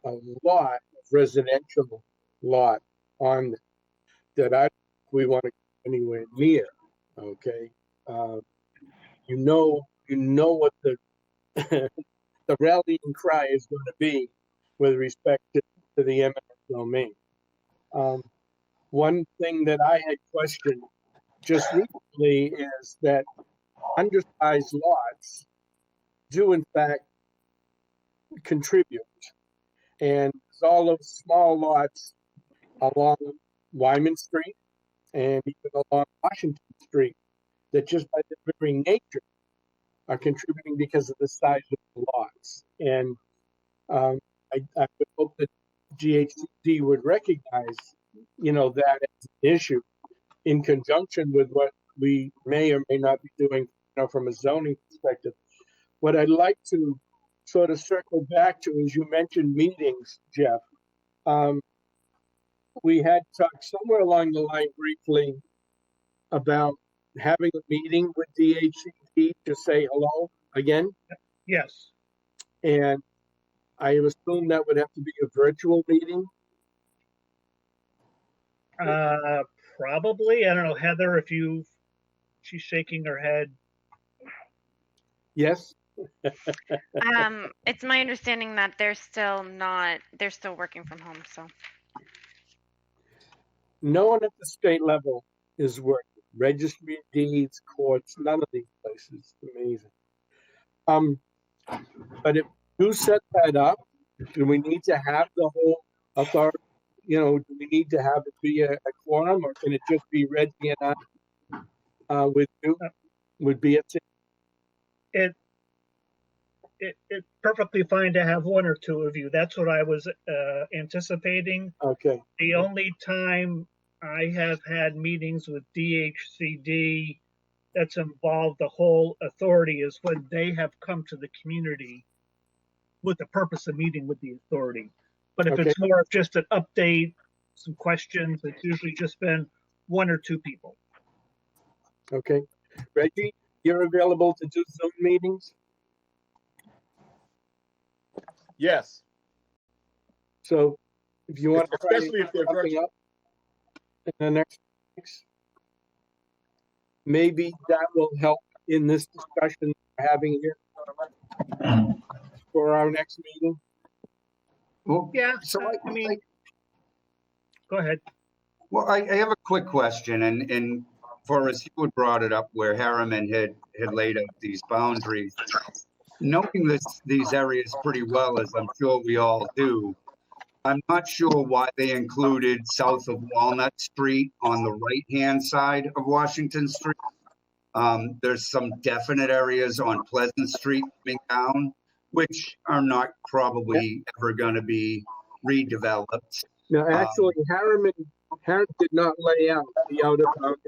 a lot of residential lot on that we want to go anywhere near. Okay, you know what the the rallying cry is going to be with respect to the eminent domain. One thing that I had questioned just recently is that undersized lots do in fact contribute, and there's all those small lots along Wyman Street and even along Washington Street that just by their very nature are contributing because of the size of the lots. And I would hope that GHCD would recognize, that as an issue in conjunction with what we may or may not be doing, from a zoning perspective. What I'd like to sort of circle back to is you mentioned meetings, Jeff. We had talked somewhere along the line briefly about having a meeting with DHCD to say hello again. Yes. And I assume that would have to be a virtual meeting. Probably. I don't know, Heather, she's shaking her head. Yes. It's my understanding that they're still working from home. So no one at the state level is working. Registry of Deeds, courts, none of these places. Amazing. But if you set that up, do we need to have the whole authority? Do we need to have it be a quorum, or can it just be Reggie and I with you? Would be it? It's perfectly fine to have one or two of you. That's what I was anticipating. Okay. The only time I have had meetings with DHCD that's involved the whole authority is when they have come to the community with the purpose of meeting with the authority. But if it's more of just an update, some questions, it's usually just been one or two people. Okay. Reggie, you're available to do Zoom meetings? Yes. So if you want to especially if they're virtual. Up in the next weeks, maybe that will help in this discussion we're having here for our next meeting. Well, Yeah. So go ahead. Well, I have a quick question, and Forrest, you had brought it up where Harriman had laid out these boundaries. Knowing these areas pretty well, as I'm sure we all do, I'm not sure why they included south of Walnut Street on the right-hand side of Washington Street. There's some definite areas on Pleasant Street coming down, which are not probably ever going to be redeveloped. No, actually, Harriman did not lay out the outer boundaries.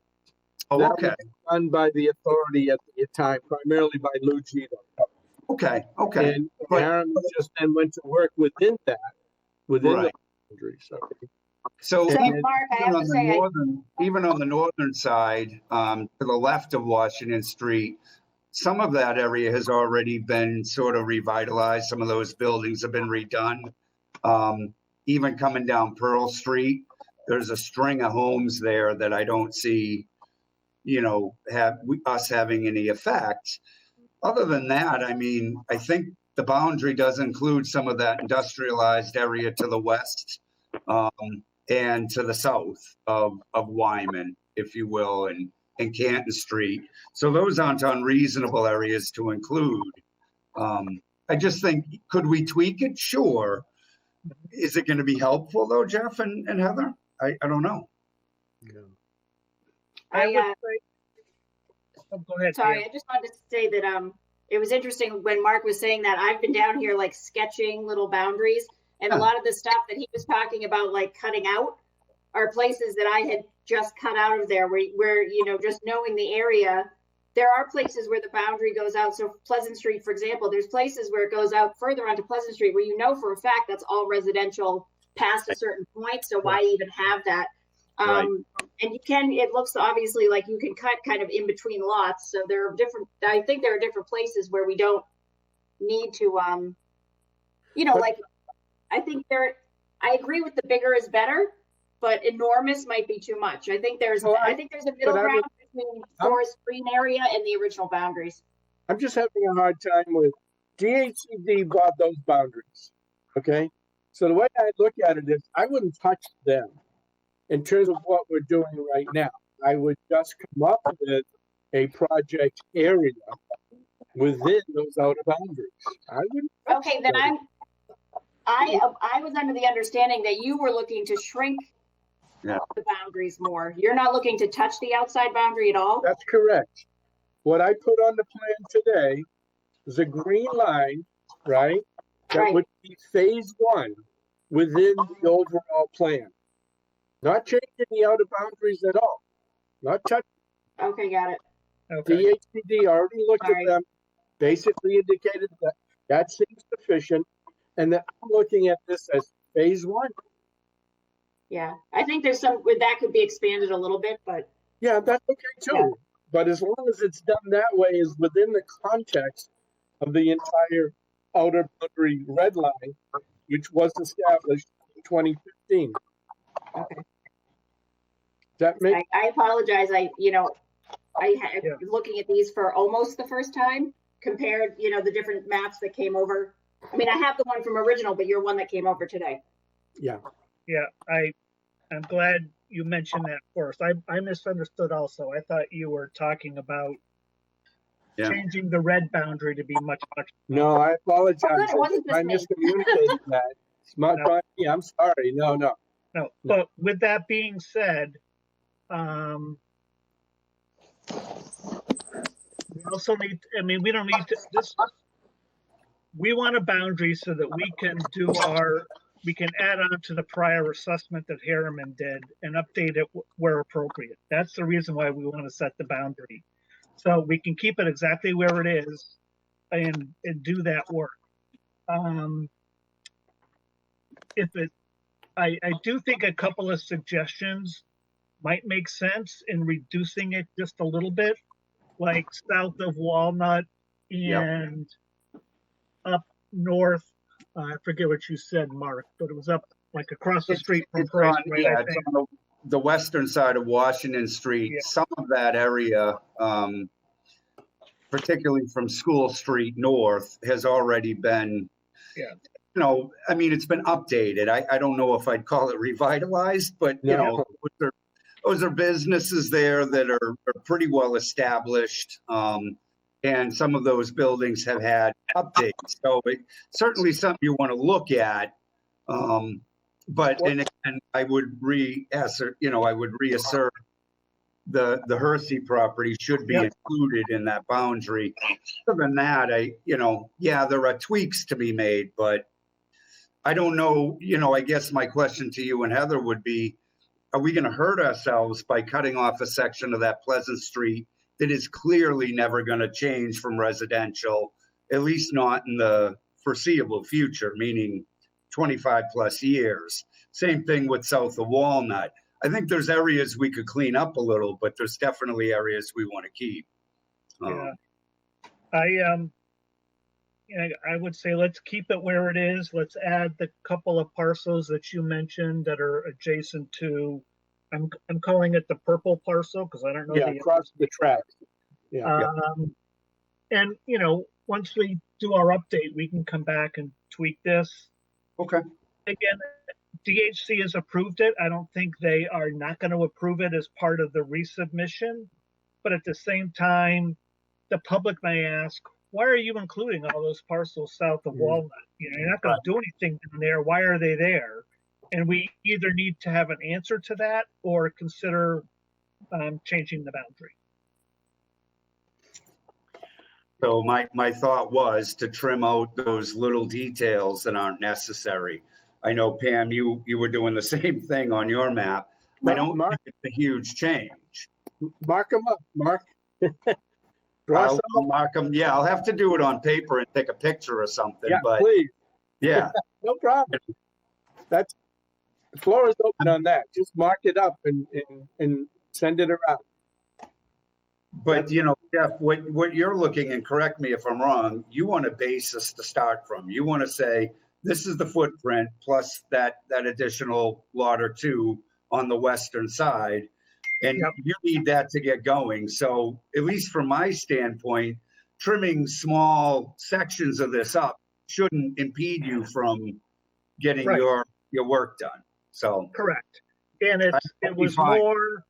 That was done by the authority at the time, primarily by Lou Gito. Okay. And Harriman just then went to work within the boundaries. So Mark, I have to say, even on the northern side, to the left of Washington Street, some of that area has already been sort of revitalized. Some of those buildings have been redone. Even coming down Pearl Street, there's a string of homes there that I don't see, us having any effect. Other than that, I mean, I think the boundary does include some of that industrialized area to the west and to the south of Wyman, if you will, and Canton Street. So those aren't unreasonable areas to include. I just think, could we tweak it? Sure. Is it going to be helpful though, Jeff and Heather? I don't know. Yeah. I would say, go ahead. Sorry, Dan. I just wanted to say that it was interesting when Mark was saying that. I've been down here like sketching little boundaries, and a lot of the stuff that he was talking about, like cutting out, are places that I had just cut out of there where just knowing the area, there are places where the boundary goes out. So Pleasant Street, for example, there's places where it goes out further onto Pleasant Street where for a fact that's all residential past a certain point. So why even have that? And it looks obviously like you can cut kind of in between lots. So I think there are different places where we don't need to, I think I agree with the bigger is better, but enormous might be too much. I think there's Well, a middle but I ground between forest green area and the original boundaries. I'm just having a hard time with DHCD bought those boundaries. Okay. So the way I look at it is I wouldn't touch them in terms of what we're doing right now. I would just come up with a project area within those outer boundaries. I wouldn't. Okay, then I was under the understanding that you were looking to shrink the boundaries more. You're not looking to touch the outside boundary at all? That's correct. What I put on the plan today is a green line, right? That would be phase 1 within the overall plan. Not changing the outer boundaries at all. Not touching. Okay, got it. Okay. DHCD already looked at them, basically indicated that seems sufficient, and that I'm looking at this as phase 1. Yeah, I think there's that could be expanded a little bit, but. Yeah, that's okay too. Yeah. But as long as it's done that way, is within the context of the entire outer boundary red line, which was established in 2015. Okay. That makes. I apologize. I was looking at these for almost the first time, compared, the different maps that came over. I mean, I have the one from original, but you're one that came over today. Yeah. Yeah, I'm glad you mentioned that first. I misunderstood also. I thought you were talking about changing the red boundary to be much. No, I apologize. Oh, good. It wasn't just I me. miscommunicated that. It's not by me. I'm sorry. No. But with that being said, we also need, we don't need to, we want a boundary so that we can we can add on to the prior assessment that Harriman did and update it where appropriate. That's the reason why we want to set the boundary. So we can keep it exactly where it is and do that work. I do think a couple of suggestions might make sense in reducing it just a little bit, like south of Walnut and up north. I forget what you said, Mark, but it was up like across the street from Price. It's on the western side of Washington Street. Some of that area, particularly from School Street north, has already been, it's been updated. I don't know if I'd call it revitalized, but those are businesses there that are pretty well established. And some of those buildings have had updates. So it's certainly something you want to look at. But again, I would reassert the Hersey property should be included in that boundary. Other than that, there are tweaks to be made, but I don't know, I guess my question to you and Heather would be, are we going to hurt ourselves by cutting off a section of that Pleasant Street that is clearly never going to change from residential, at least not in the foreseeable future, meaning 25 plus years? Same thing with south of Walnut. I think there's areas we could clean up a little, but there's definitely areas we want to keep. I would say let's keep it where it is. Let's add the couple of parcels that you mentioned that are adjacent to. I'm calling it the purple parcel because I don't know. Across the tracks. And once we do our update, we can come back and tweak this. Okay. Again, DHC has approved it. I don't think they are not going to approve it as part of the resubmission. But at the same time, the public may ask, why are you including all those parcels south of Walnut? You're not going to do anything in there. Why are they there? And we either need to have an answer to that or consider changing the boundary. So my thought was to trim out those little details that aren't necessary. I know, Pam, you were doing the same thing on your map. I don't think it's a huge change. Mark them up, Mark. I'll mark them. Yeah, I'll have to do it on paper and take a picture or something. Yeah, but please. Yeah. No problem. The floor is open on that. Just mark it up and send it around. But, Jeff, what you're looking, and correct me if I'm wrong, you want a basis to start from. You want to say, this is the footprint plus that additional lot or two on the western side. And Yep. you need that to get going. So at least from my standpoint, trimming small sections of this up shouldn't impede you from getting Right. your work done. So Correct. And it was fine. more,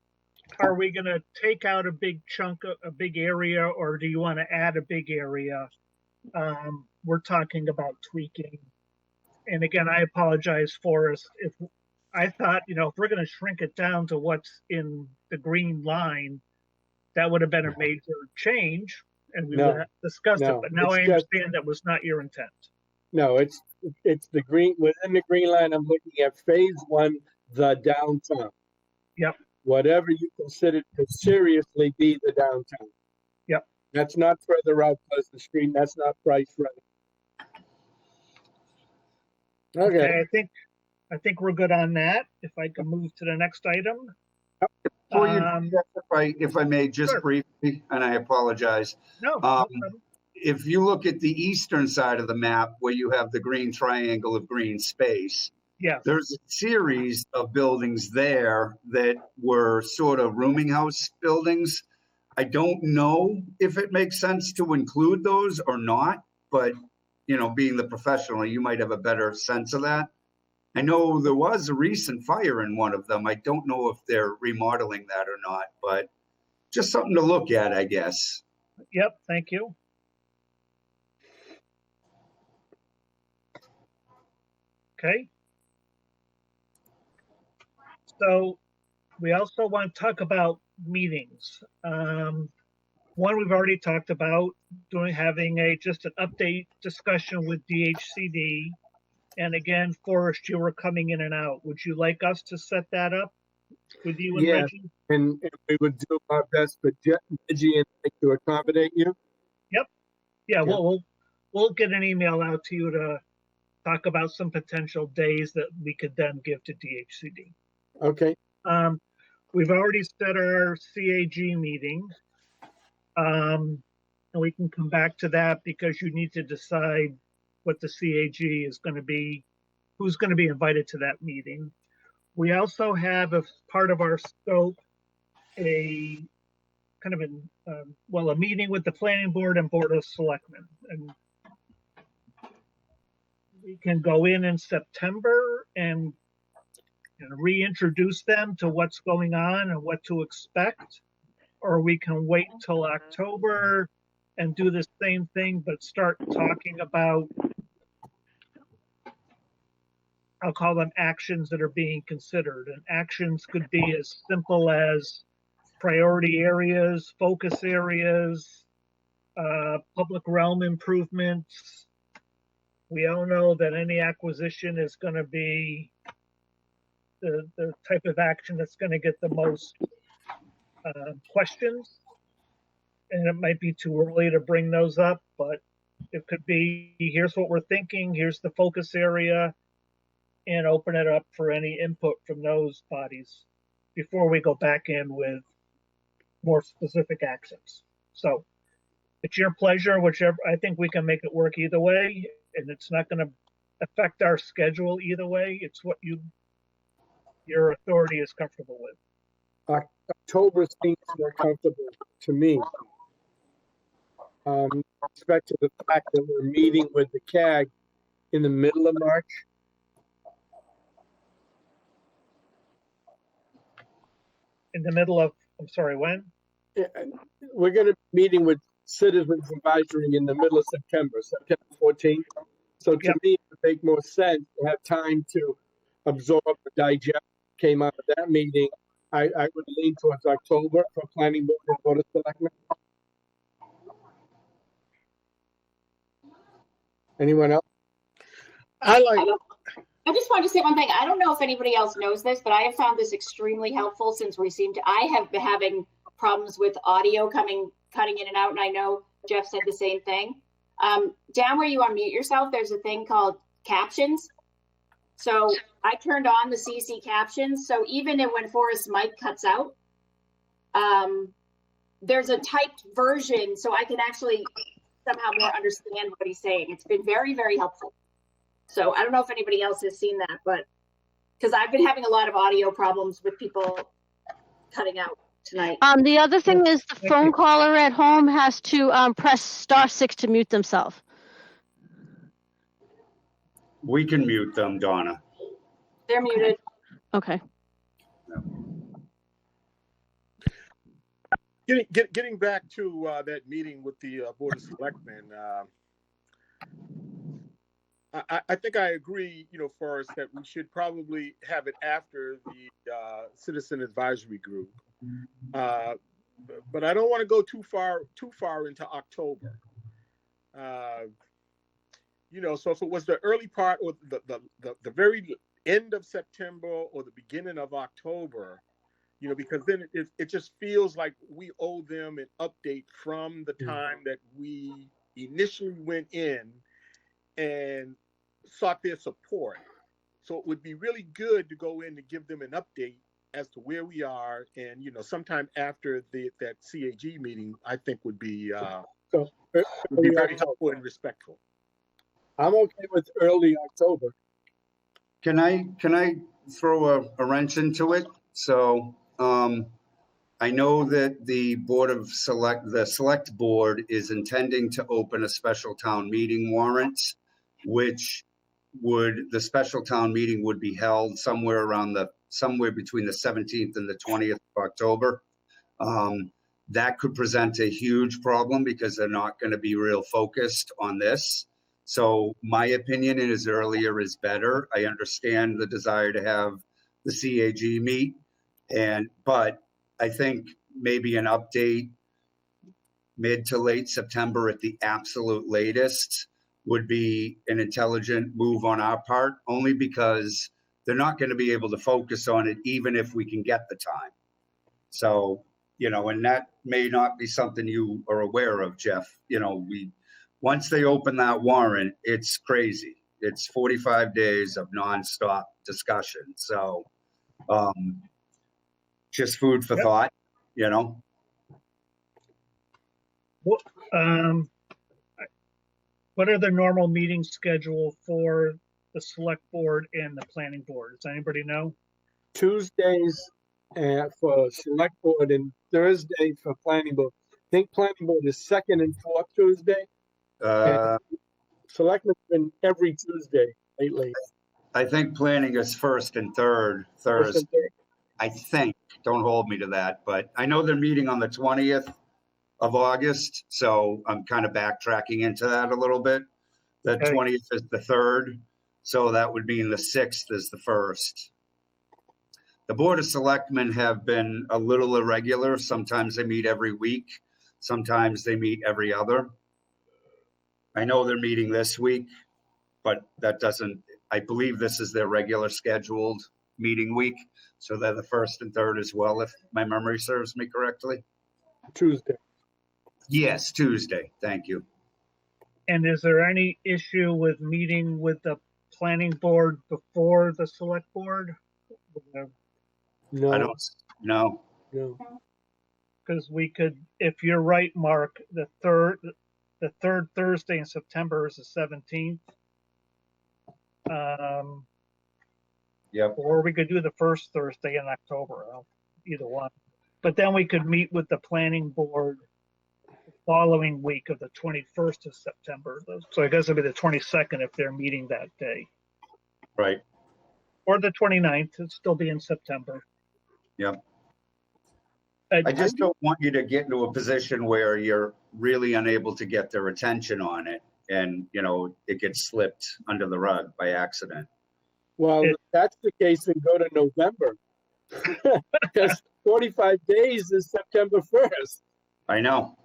are we going to take out a big chunk, a big area, or do you want to add a big area? We're talking about tweaking. And again, I apologize, Forrest. If I thought, if we're going to shrink it down to what's in the green line, that would have been a major change, and we would have discussed it. But now I understand that was not your intent. No, it's the green, within the green line. I'm looking at phase 1, the downtown. Yep. Whatever you consider to seriously be the downtown. Yep. That's not further out Pleasant Street. That's not Price Road. Okay. I think we're good on that. If I can move to the next item. Before you, if I may, just Sure. briefly, and I apologize. No problem. If you look at the eastern side of the map where you have the green triangle of green space, Yeah. there's a series of buildings there that were sort of rooming house buildings. I don't know if it makes sense to include those or not, but being the professional, you might have a better sense of that. I know there was a recent fire in one of them. I don't know if they're remodeling that or not, but just something to look at, I guess. Yep. Thank you. Okay. So we also want to talk about meetings. One we've already talked about, having just an update discussion with DHCD. And again, Forrest, you were coming in and out. Would you like us to set that up with you and Yes. Reggie? And we would do our best for Reggie and I to accommodate you. Yep. Yeah. We'll get an email out to you to talk about some potential days that we could then give to DHCD. Okay. We've already set our CAG meeting. And we can come back to that because you need to decide what the CAG is going to be, who's going to be invited to that meeting. We also have, as part of our scope, a kind of a meeting with the planning board and board of selectmen. And we can go in September and reintroduce them to what's going on and what to expect, or we can wait till October and do the same thing, but start talking about, I'll call them actions that are being considered. And actions could be as simple as priority areas, focus areas, public realm improvements. We all know that any acquisition is going to be the type of action that's going to get the most questions. And it might be too early to bring those up, but it could be, here's what we're thinking, here's the focus area, and open it up for any input from those bodies before we go back in with more specific actions. So it's your pleasure, whichever. I think we can make it work either way, and it's not going to affect our schedule either way. It's what your authority is comfortable with. October seems more comfortable to me. With respect to the fact that we're meeting with the CAG in the middle of March. In the middle of, I'm sorry, when? We're going to be meeting with Citizens Advisory in the middle of September 14th. So to me, it would make more sense to have time to absorb and digest what came out of that meeting. I would lean towards October for planning board and board of selectmen. Anyone else? I just wanted to say one thing. I don't know if anybody else knows this, but I have found this extremely helpful since I have been having problems with audio cutting in and out, and I know Jeff said the same thing. Down where you unmute yourself, there's a thing called captions. So I turned on the CC captions. So even when Forrest's mic cuts out, there's a typed version so I can actually somehow more understand what he's saying. It's been very, very helpful. So I don't know if anybody else has seen that, but because I've been having a lot of audio problems with people cutting out tonight. The other thing is the Thank phone you. caller at home has to press *6 to mute themselves. We can mute them, Donna. They're muted. Okay. Getting back to that meeting with the Board of Selectmen, I think I agree, Forrest, that we should probably have it after the Citizen Advisory Group. But I don't want to go too far into October. So if it was the early part or the very end of September or the beginning of October, because then it just feels like we owe them an update from the time that we initially went in and sought their support. So it would be really good to go in to give them an update as to where we are, and sometime after that CAG meeting, I think would be very helpful and respectful. I'm okay with early October. Can I throw a wrench into it? So I know that the select board is intending to open a special town meeting warrant, which the special town meeting would be held somewhere between the 17th and the 20th of October. That could present a huge problem because they're not going to be real focused on this. So my opinion is earlier is better. I understand the desire to have the CAG meet, but I think maybe an update mid to late September at the absolute latest would be an intelligent move on our part, only because they're not going to be able to focus on it even if we can get the time. So, and that may not be something you are aware of, Jeff. Once they open that warrant, it's crazy. It's 45 days of nonstop discussion. So just food for thought, What are the normal meeting schedule for the select board and the planning board? Does anybody know? Tuesdays for select board and Thursday for planning board. I think planning board is second and fourth Tuesday. Selectmen's been every Tuesday lately. I think planning is first and third Thursday. I think. Don't hold me to that, but I know they're meeting on the 20th of August, so I'm kind of backtracking into that a little bit. The 20th is the third, so that would mean the 6th is the first. The Board of Selectmen have been a little irregular. Sometimes they meet every week. Sometimes they meet every other. I know they're meeting this week, but I believe this is their regular scheduled meeting week. So they're the first and third as well, if my memory serves me correctly. Tuesday. Yes, Tuesday. Thank you. And is there any issue with meeting with the planning board before the select board? No. I don't. No. Because we could, if you're right, Mark, the third Thursday in September is the 17th. Yep. Or we could do the first Thursday in October, either one. But then we could meet with the planning board the following week of the 21st of September. So I guess it'll be the 22nd if they're meeting that day. Right. Or the 29th, it'll still be in September. Yep. I just don't want you to get into a position where you're really unable to get their attention on it and, it gets slipped under the rug by accident. Well, if that's the case, then go to November. Because 45 days is September 1st. I know.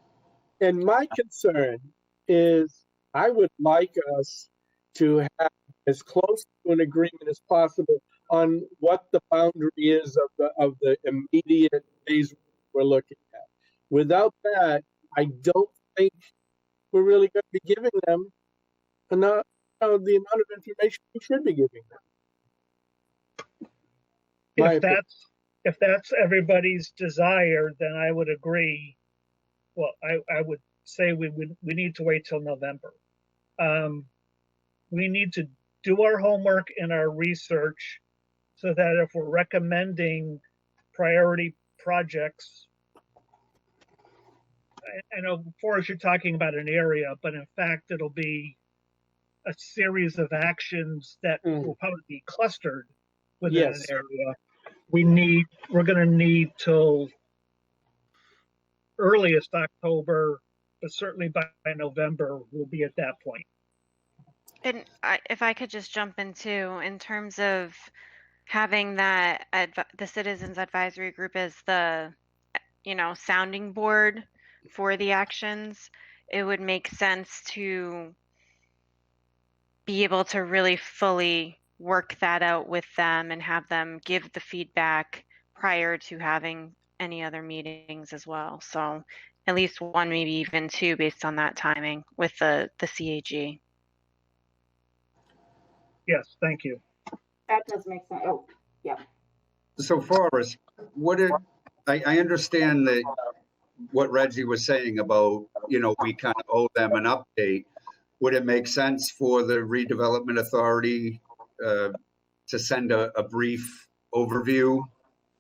And my concern is I would like us to have as close to an agreement as possible on what the boundary is of the immediate phase we're looking at. Without that, I don't think we're really going to be giving them enough the amount of information we should be giving them. If that's everybody's desire, then I would agree. Well, I would say we need to wait till November. We need to do our homework and our research so that if we're recommending priority projects, I know, Forrest, you're talking about an area, but in fact, it'll be a series of actions that will probably be clustered within an area. We're going to need till earliest October, but certainly by November, we'll be at that point. And if I could just jump into, in terms of having that the Citizens Advisory Group as the, sounding board for the actions, it would make sense to be able to really fully work that out with them and have them give the feedback prior to having any other meetings as well. So at least one, maybe even two, based on that timing with the CAG. Yes, thank you. That does make sense. Oh, yeah. So Forrest, I understand that what Reggie was saying about, we kind of owe them an update. Would it make sense for the Redevelopment Authority to send a brief overview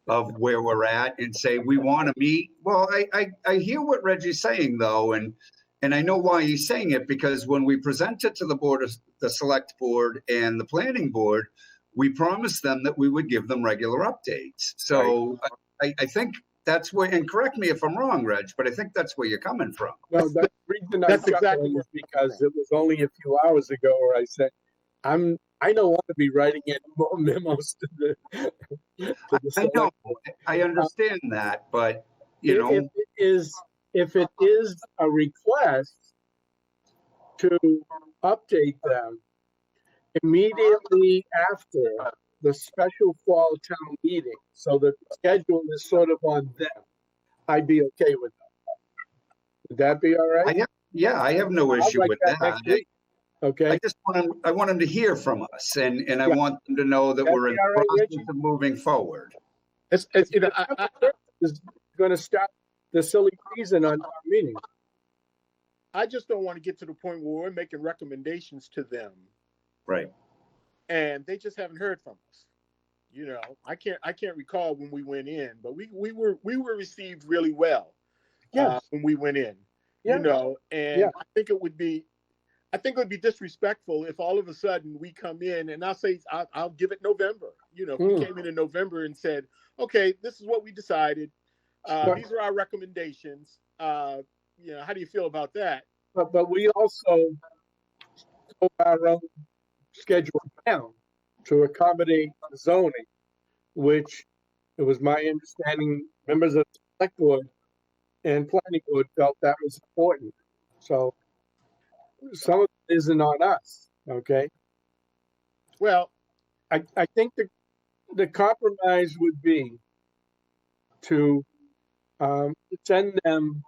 of where we're at and say, we want to meet? Well, I hear what Reggie's saying though, and I know why he's saying it, because when we present it to the select board and the planning board, we promised them that we would give them regular updates. So right. I think that's where, and correct me if I'm wrong, Reg, but I think that's where you're coming from. Well, the reason that's exactly is because it was only a few hours ago where I said, I don't want to be writing any more memos to the I know, I understand that, but if it is a request to update them immediately after the special fall town meeting, so that the schedule is sort of on them, I'd be okay with that. Would that be all right? I have no issue with that. Okay. I want them to hear from us, and I want them to know that we're in the process of moving forward. I is going to stop the silly season on our meeting. I just don't want to get to the point where we're making recommendations to them, right? And they just haven't heard from us. I can't recall when we went in, but we were received really well. Yes. When we went in. Yeah. And I think it would be disrespectful if all of a sudden we come in, and I'll give it November. If we came in November and said, okay, this is what we decided. These are our recommendations. How do you feel about that? But we also took our own schedule down to accommodate zoning, which it was my understanding members of the select board and planning board felt that was important. So some of it isn't on us, okay? Well, I think the compromise would be to send them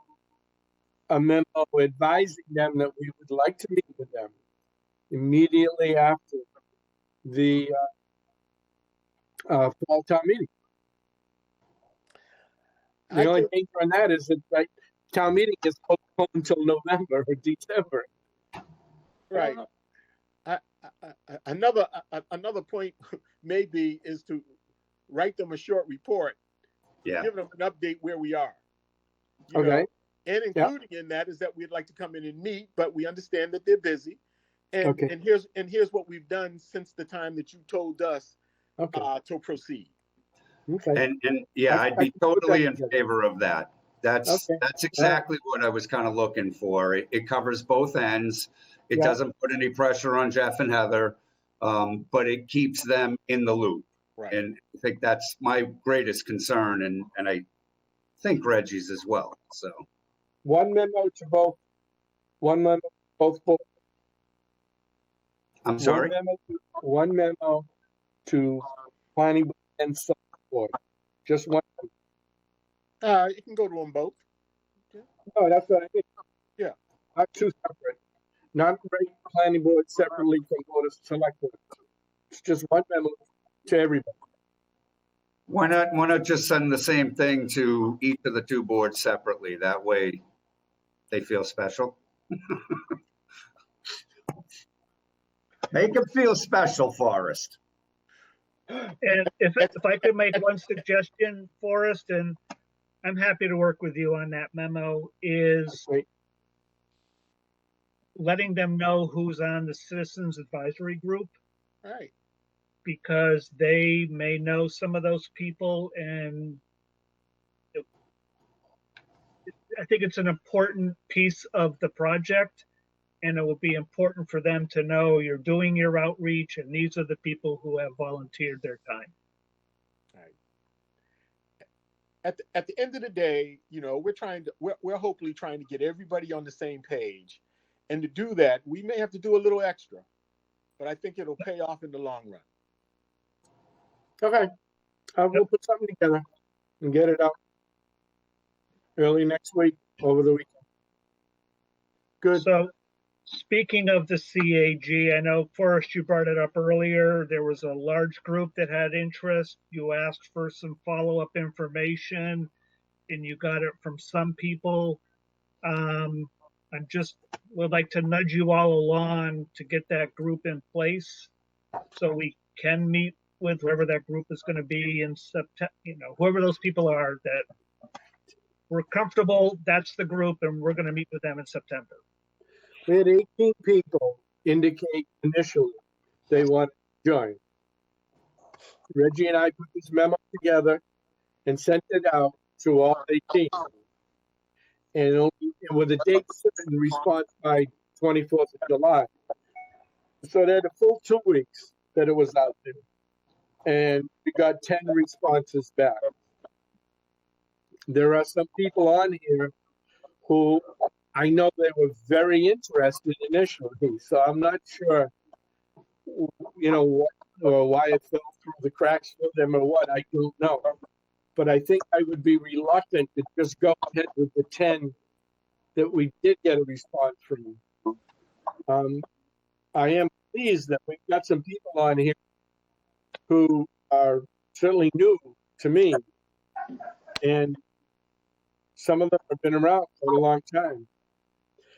a memo advising them that we would like to meet with them immediately after the fall town meeting. The only thing on that is that town meeting is postponed until November or December. Right. Another point maybe is to write them a short report, give them an update where we are. Okay. And including in that is that we'd like to come in and meet, but we understand that they're busy. And here's what we've done since the time that you told us to proceed. Okay. And I'd be totally in favor of that. That's exactly what I was kind of looking for. It covers both ends. It doesn't put any pressure on Jeff and Heather, but it keeps them in the loop. Right. And I think that's my greatest concern, and I think Reggie's as well. So one memo to both boards. I'm sorry? One memo to planning board and select board. Just one. You can go to them both. No, that's what I mean. Yeah. Not two separate. Not rate planning board separately from board of select board. It's just one memo to everybody. Why not just send the same thing to each of the two boards separately? That way they feel special. Make him feel special, Forrest. And if I could make one suggestion, Forrest, and I'm happy to work with you on that memo, is Great. letting them know who's on the Citizens Advisory Group, All right. because they may know some of those people, and I think it's an important piece of the project, and it will be important for them to know you're doing your outreach, and these are the people who have volunteered their time. All right. At the end of the day, you know, we're hopefully trying to get everybody on the same page, and to do that, we may have to do a little extra, but I think it'll pay off in the long run. Okay. We'll put something together and get it out early next week, over the weekend. Good. So, speaking of the CAG, I know, Forrest, you brought it up earlier. There was a large group that had interest. You asked for some follow-up information, and you got it from some people. I just would like to nudge you all along to get that group in place so we can meet with whoever that group is going to be in September, you know, whoever those people are that we're comfortable, that's the group, and we're going to meet with them in September. We had 18 people indicate initially they want to join. Reggie and I put this memo together and sent it out to all 18. And with a date certain response by 24th of July. So they had a full 2 weeks that it was out there. And we got 10 responses back. There are some people on here who I know they were very interested initially, so I'm not sure, you know, what or why it fell through the cracks for them or what, I don't know. But I think I would be reluctant to just go ahead with the 10 that we did get a response from. I am pleased that we've got some people on here who are certainly new to me, and some of them have been around for a long time.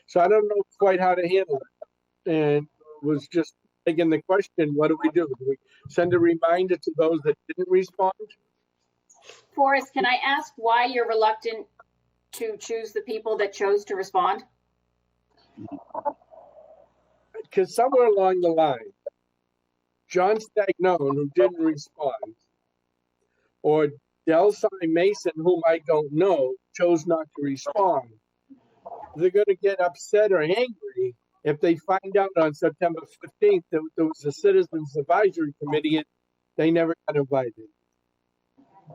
So I don't know quite how to handle it, and was just thinking the question, what do? Do we send a reminder to those that didn't respond? Forrest, can I ask why you're reluctant to choose the people that chose to respond? Because somewhere along the line, John Stagnone, who didn't respond, or Delcy Mason, whom I don't know, chose not to respond. They're going to get upset or angry if they find out on September 15th that there was a Citizens Advisory Committee and they never got invited.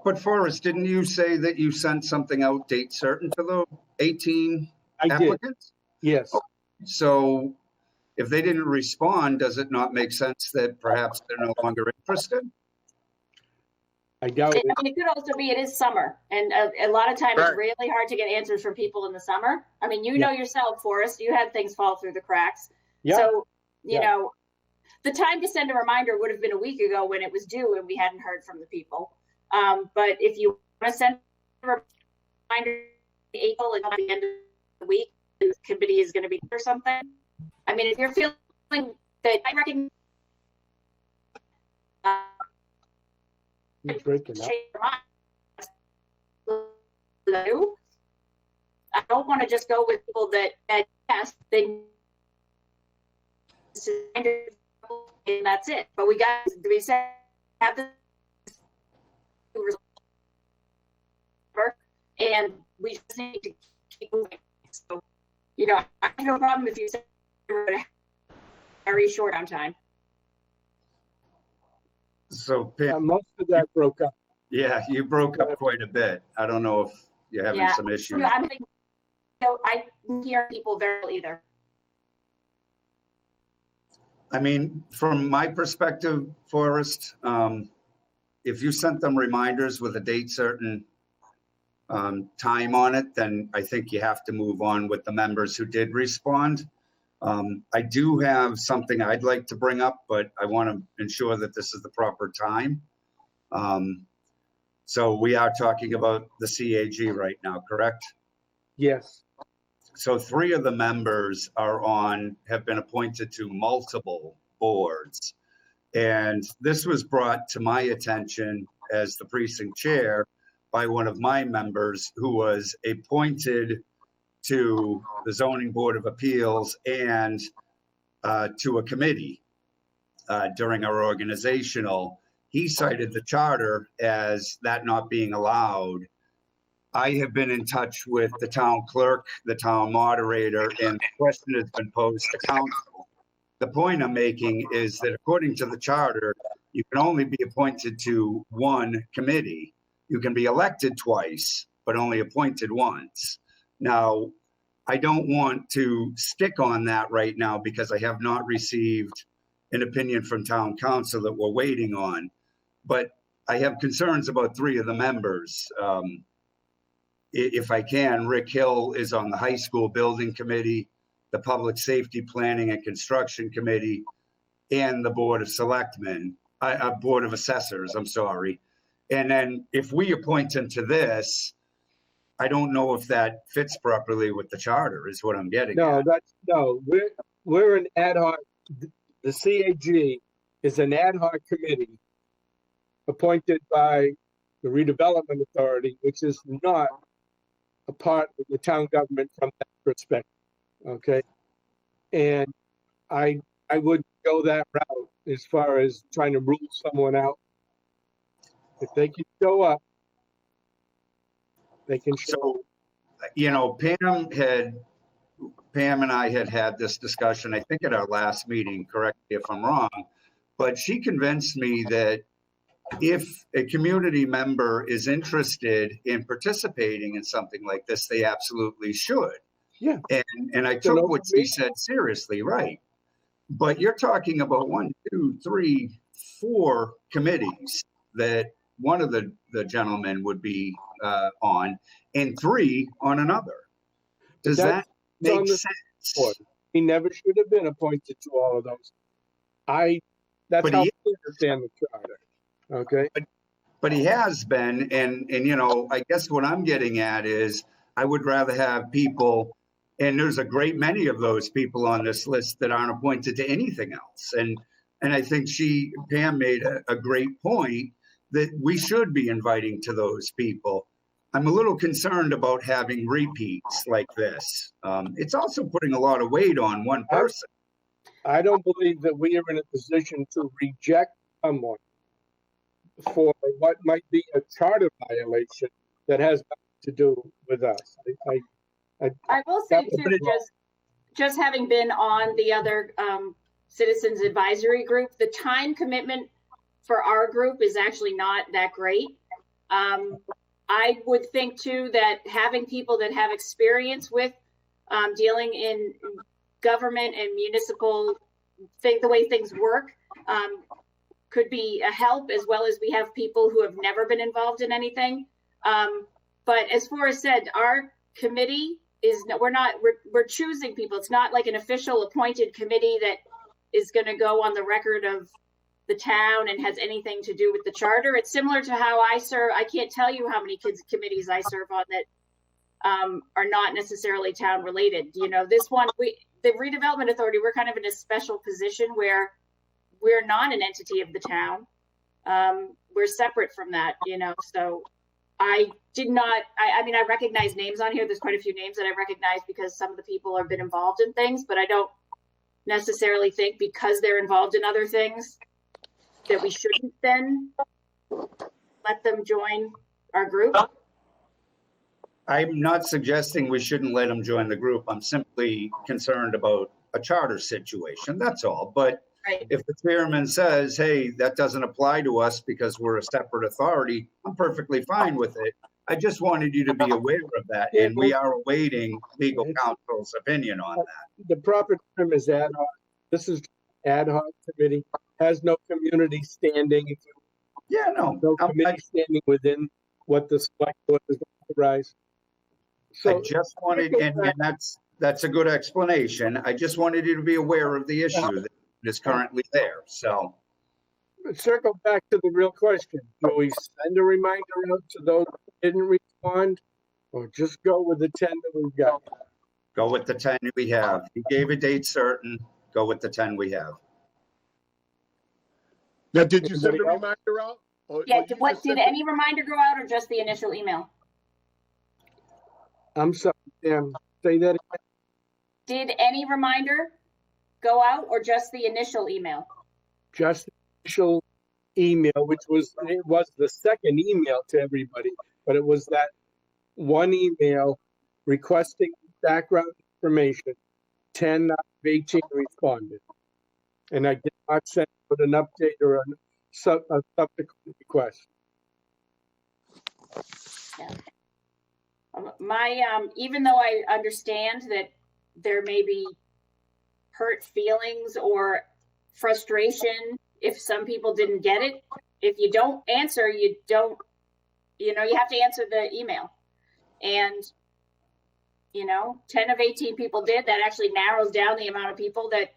But Forrest, didn't you say that you sent something out date certain to the 18 I applicants? did. Yes. So if they didn't respond, does it not make sense that perhaps they're no longer interested? I doubt it. I mean, it could also be it is summer, and a lot of times Right. it's really hard to get answers from people in the summer. I mean, you know yourself, Forrest, you had things fall through the cracks. Yeah. So, you Yeah. know, the time to send a reminder would have been a week ago when it was due and we hadn't heard from the people. But if you want to send a reminder in April and at the end of the week, the committee is going to be or something. I mean, if you're feeling that I recognize. You're breaking up. I don't want to just go with people that yes, they and that's it. But we have this and we just need to keep moving. So, you know, I have no problem if you say we're very short on time. So Pam, Most of that broke up. yeah, you broke up quite a bit. I don't know if you're having some issues. I mean, I don't hear people very well either. I mean, from my perspective, Forrest, if you sent them reminders with a date certain time on it, then I think you have to move on with the members who did respond. I do have something I'd like to bring up, but I want to ensure that this is the proper time. So we are talking about the CAG right now, correct? Yes. So 3 of the members have been appointed to multiple boards. And this was brought to my attention as the precinct chair by one of my members who was appointed to the Zoning Board of Appeals and to a committee during our organizational. He cited the charter as that not being allowed. I have been in touch with the town clerk, the town moderator, and the question has been posed to council. The point I'm making is that according to the charter, you can only be appointed to one committee. You can be elected twice, but only appointed once. Now, I don't want to stick on that right now because I have not received an opinion from town council that we're waiting on. But I have concerns about 3 of the members. If I can, Rick Hill is on the high school building committee, the Public Safety Planning and Construction Committee, and the Board of Selectmen, Board of Assessors, I'm sorry. And then if we appoint him to this, I don't know if that fits properly with the charter is what I'm getting at. No, we're an ad hoc, the CAG is an ad hoc committee appointed by the Redevelopment Authority, which is not a part of the town government from that perspective. Okay. And I would go that route as far as trying to rule someone out. If they can show up, they can show up. So, you know, Pam and I had this discussion, I think at our last meeting, correct me if I'm wrong, but she convinced me that if a community member is interested in participating in something like this, they absolutely should. Yeah. And I took what she said seriously, right? But you're talking about 1, 2, 3, 4 committees that one of the gentlemen would be on, and 3 on another. Does that make sense? He never should have been appointed to all of those. That's how I understand the charter. Okay. But he has been, and you know, I guess what I'm getting at is I would rather have people, and there's a great many of those people on this list that aren't appointed to anything else. And I think Pam made a great point that we should be inviting to those people. I'm a little concerned about having repeats like this. It's also putting a lot of weight on one person. I don't believe that we are in a position to reject someone for what might be a charter violation that has nothing to do with us. I will say too, just having been on the other citizens advisory group, the time commitment for our group is actually not that great. I would think too that having people that have experience with dealing in government and municipal the way things work could be a help, as well as we have people who have never been involved in anything. But as Forrest said, our committee is we're choosing people. It's not like an official appointed committee that is going to go on the record of the town and has anything to do with the charter. It's similar to how I serve. I can't tell you how many kids committees I serve on that are not necessarily town related. You know, this one, the Redevelopment Authority, we're kind of in a special position where we're not an entity of the town. We're separate from that, you know, so I mean, I recognize names on here. There's quite a few names that I recognize because some of the people have been involved in things, but I don't necessarily think because they're involved in other things that we shouldn't then let them join our group. I'm not suggesting we shouldn't let them join the group. I'm simply concerned about a charter situation. That's all. But if the chairman says, hey, that doesn't apply to us because we're a separate authority, I'm perfectly fine with it. I just wanted you to be aware of that. And we are awaiting legal counsel's opinion on that. The proper term is ad hoc. This is ad hoc committee, has no community standing. Yeah, no. No committee standing within what the select board is authorized. So I just wanted, and that's a good explanation. I just wanted you to be aware of the issue that is currently there. So circle back to the real question. Do we send a reminder out to those who didn't respond, or just go with the 10 that we've got? Go with the 10 we have. You gave a date certain. Go with the 10 we have. Now, did you send a Anybody else? reminder out? Yeah, you what, just did sent it? any reminder go out or just the initial email? I'm sorry, Sam, say that again. Did any reminder go out or just the initial email? Just the initial email, which was the second email to everybody, but it was that one email requesting background information. 10 out of 18 responded, and I did not send out an update or a subsequent request. Yeah. Even though I understand that there may be hurt feelings or frustration if some people didn't get it, if you don't answer, you have to answer the email. And 10 of 18 people did. That actually narrows down the amount of people that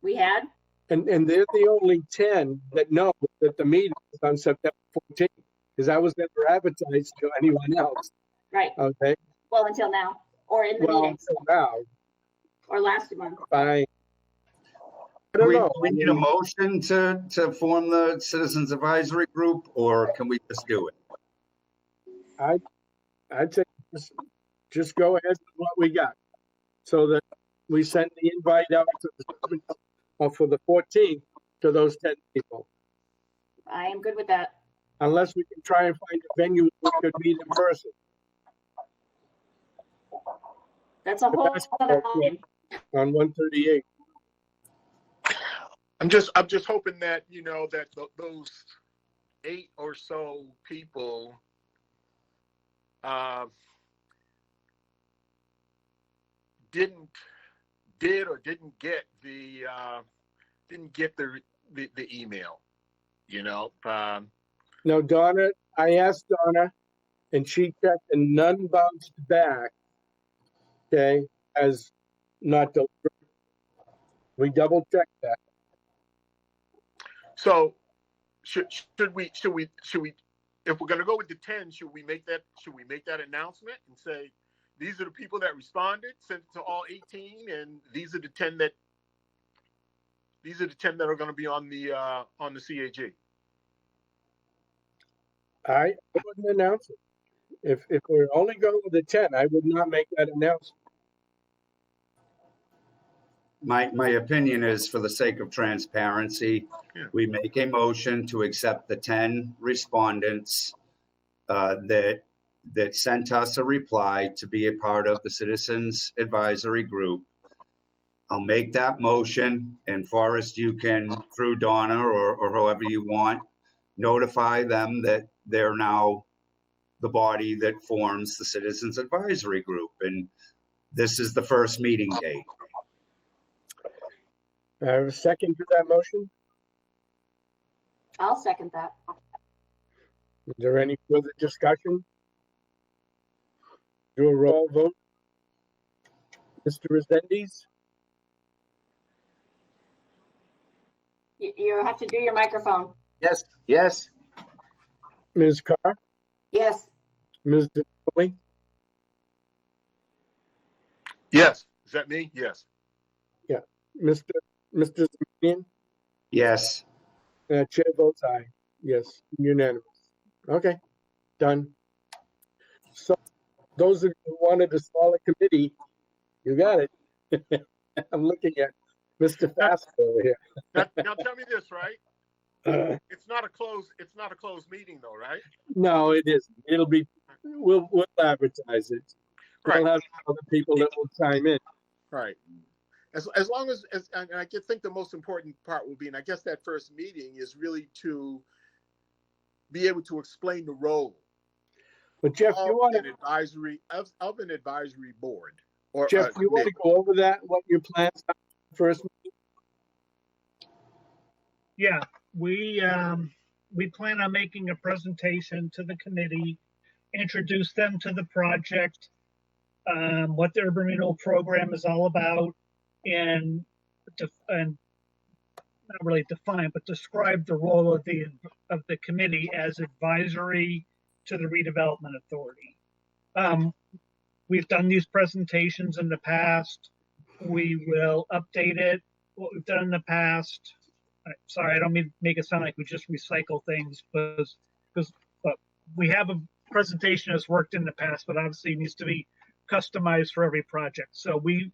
we had. And they're the only 10 that know that the meeting is on September 14th, because that was never advertised to anyone else. Right. Okay. Well, until now, or in the meetings, Until now. or last month. Fine. I don't know. We need a motion to form the Citizens Advisory Group, or can we just do it? I'd say just go ahead with what we got, so that we send the invite out for the 14th to those 10 people. I am good with that. Unless we can try and find a venue where we could meet in person. That's a whole other line. On 138. I'm just hoping that that those 8 or so people didn't get the email. No, Donna, I asked Donna, and she checked, and none bounced back. Okay, as not delivered. We double checked that. So should we if we're going to go with the 10, should we make that announcement and say these are the people that responded, sent it to all 18, and these are the 10 that are going to be on the CAG? I wouldn't announce it. If we're only going with the 10, I would not make that announcement. My opinion is, for the sake of transparency, we make a motion to accept the 10 respondents that sent us a reply to be a part of the Citizens Advisory Group. I'll make that motion, and Forrest, you can, through Donna or however you want, notify them that they're now the body that forms the Citizens Advisory Group, and this is the first meeting date. I have a second to that motion. I'll second that. Is there any further discussion? Do a roll vote. Mr. Resendes? You have to do your microphone. Yes. Yes. Ms. Carr? Yes. Ms. DeNoli? Yes. Is that me? Yes. Yeah. Mr. Zemanian? Yes. Chair votes aye. Yes, unanimous. Okay, done. So those of you who wanted a smaller committee, you got it. I'm looking at Mr. Fast over here. Now tell me this, right? It's not a closed meeting though, right? No, it isn't. We'll advertise it. Right. We'll have other people that will chime in. Right. As long as and I think the most important part will be, and I guess that first meeting is really to be able to explain the role. But Jeff, you want an advisory board, or Jeff, you want to go over that? What your plans are for the first meeting? Yeah, we plan on making a presentation to the committee, introduce them to the project, what the urban renewal program is all about, and not really define, but describe the role of the committee as advisory to the Redevelopment Authority. We've done these presentations in the past. We will update it, what we've done in the past. sorry, I don't mean to make it sound like we just recycle things, but we have a presentation that's worked in the past, but obviously it needs to be customized for every project. So we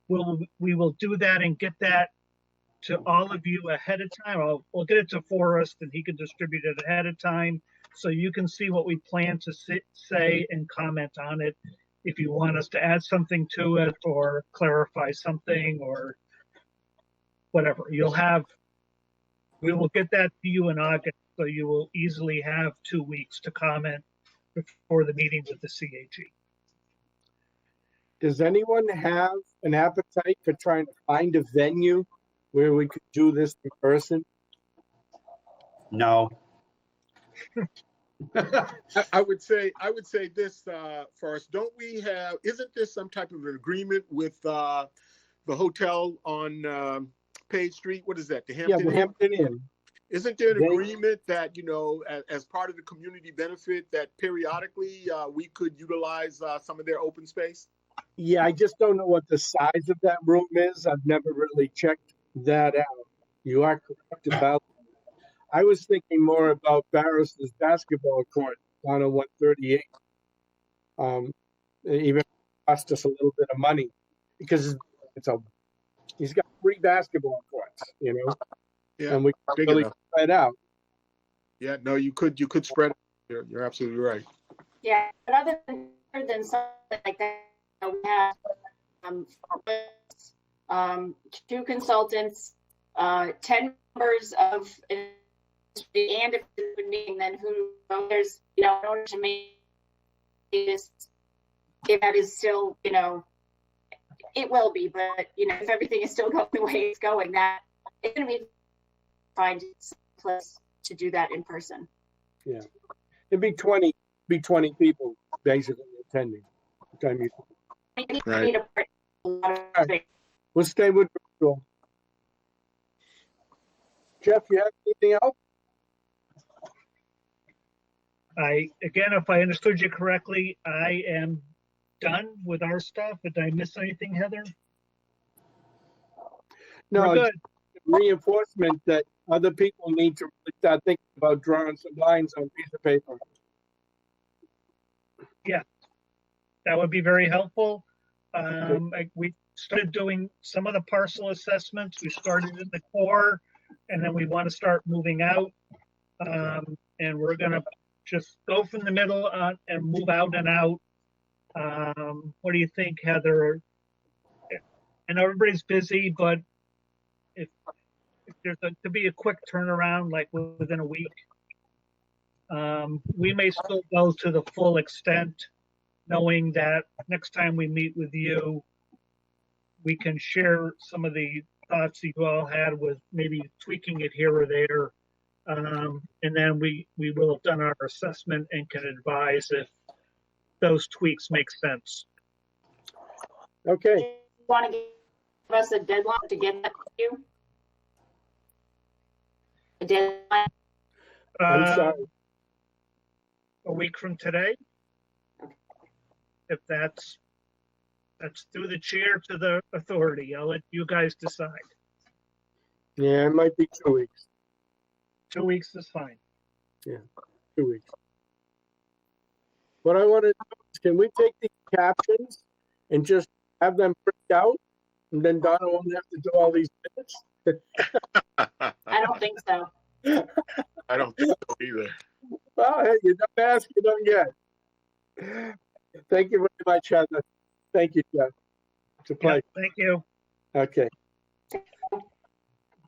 will do that and get that to all of you ahead of time. We'll get it to Forrest and he can distribute it ahead of time so you can see what we plan to say and comment on it. If you want us to add something to it or clarify something or whatever, we will get that to you in August, so you will easily have 2 weeks to comment before the meeting with the CAG. Does anyone have an appetite for trying to find a venue where we could do this in person? No. I would say this first. Don't we have? Isn't there some type of an agreement with the hotel on Page Street? What is that? The Hampton Inn? The Hampton Inn. Isn't there an agreement that, as part of the community benefit, that periodically we could utilize some of their open space? Yeah, I just don't know what the size of that room is. I've never really checked that out. You are correct about that. I was thinking more about Barris's basketball court down on 138. It even cost us a little bit of money because he's got 3 basketball courts, Yeah, and we can really spread out. Yeah, no, you could spread it. You're absolutely right. Yeah, but other than something like that, we have 2 consultants, 10 members of, and if then who there's, in order to make this, if that is still, it will be, but if everything is still going the way it's going, that it's going to be find a place to do that in person. Yeah, it'd be 20 people basically attending. Right. We'll stay with virtual. Jeff, you have anything else? Again, if I understood you correctly, I am done with our stuff. Did I miss anything, Heather? No, we're good. Reinforcement that other people need to really start thinking about drawing some lines on a piece of paper. Yeah, that would be very helpful. We started doing some of the parcel assessments. We started in the core, and then we want to start moving out. And we're going to just go from the middle and move out and out. What do you think, Heather? I know everybody's busy, but if there's to be a quick turnaround, like within a week, we may still go to the full extent, knowing that next time we meet with you, we can share some of the thoughts you all had with maybe tweaking it here or there. And then we will have done our assessment and can advise if those tweaks make sense. Okay. Do you want to give us a deadline to get that to you? A deadline? I'm sorry. A week from today. If that's through the chair to the authority, I'll let you guys decide. Yeah, it might be 2 weeks. 2 weeks is fine. Yeah, 2 weeks. What I want to do is, can we take these captions and just have them print out, and then Donna won't have to do all these minutes? I don't think so. I don't think so either. Well, hey, you don't ask, you don't get. Thank you very much, Heather. Thank you, Jeff. It's a pleasure. Yeah, thank you. Okay.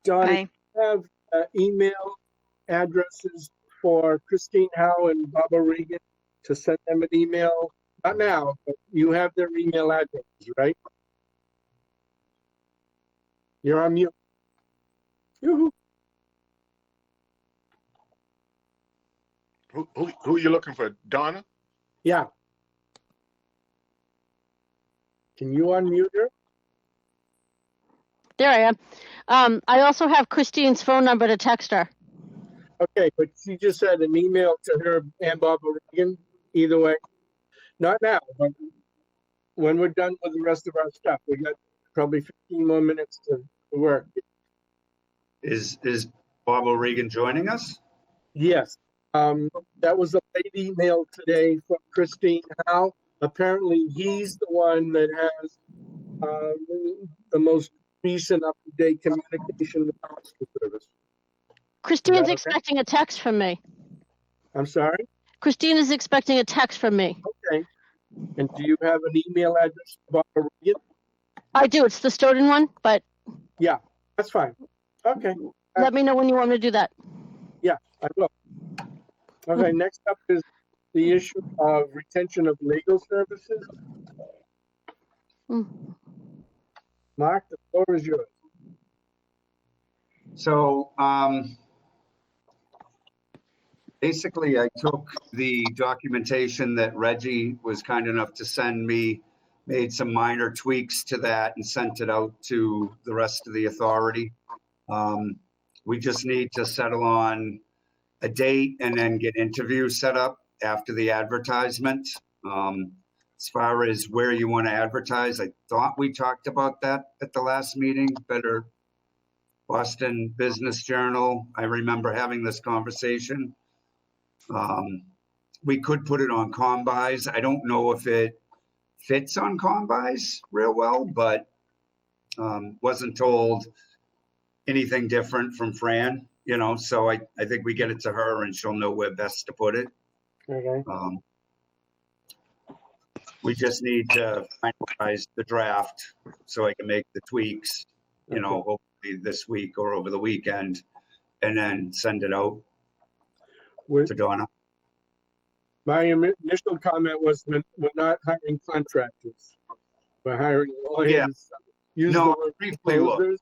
Donna, Bye. you have email addresses for Christine Howe and Barbara Regan to send them an email? Not now, but you have their email addresses, right? You're on mute. Yoo-hoo. Who are you looking for? Donna? Yeah. Can you unmute her? There I am. I also have Christine's phone number to text her. Okay, but she just said an email to her and Barbara Regan. Either way. Not now, but when we're done with the rest of our stuff. We got probably 15 more minutes to work. Is Bob O'Regan joining us? Yes. That was a late email today from Christine Howe. Apparently, he's the one that has the most recent up-to-date communication with the Postal Service. Christine's okay? expecting a text from me. I'm sorry? Christine is expecting a text from me. Okay. And do you have an email address for Bob O'Regan? I do. It's the Stoughton one, but Yeah, that's fine. Okay. let me know when you want me to do that. Yeah, I will. Okay, next up is the issue of retention of legal services. Mm. Mark, the floor is yours. So basically, I took the documentation that Reggie was kind enough to send me, made some minor tweaks to that and sent it out to the rest of the authority. We just need to settle on a date and then get interviews set up after the advertisement. As far as where you want to advertise, I thought we talked about that at the last meeting. Better Boston Business Journal. I remember having this conversation. We could put it on Combis. I don't know if it fits on Combis real well, but wasn't told anything different from Fran, you know, so I think we get it to her and she'll know where best to put it. Okay. We just need to finalize the draft so I can make the tweaks, you know, hopefully this week or over the weekend, and then send it out to Donna. My initial comment was we're not hiring contractors. We're hiring lawyers. Yeah. Use No, the word briefly look. closers.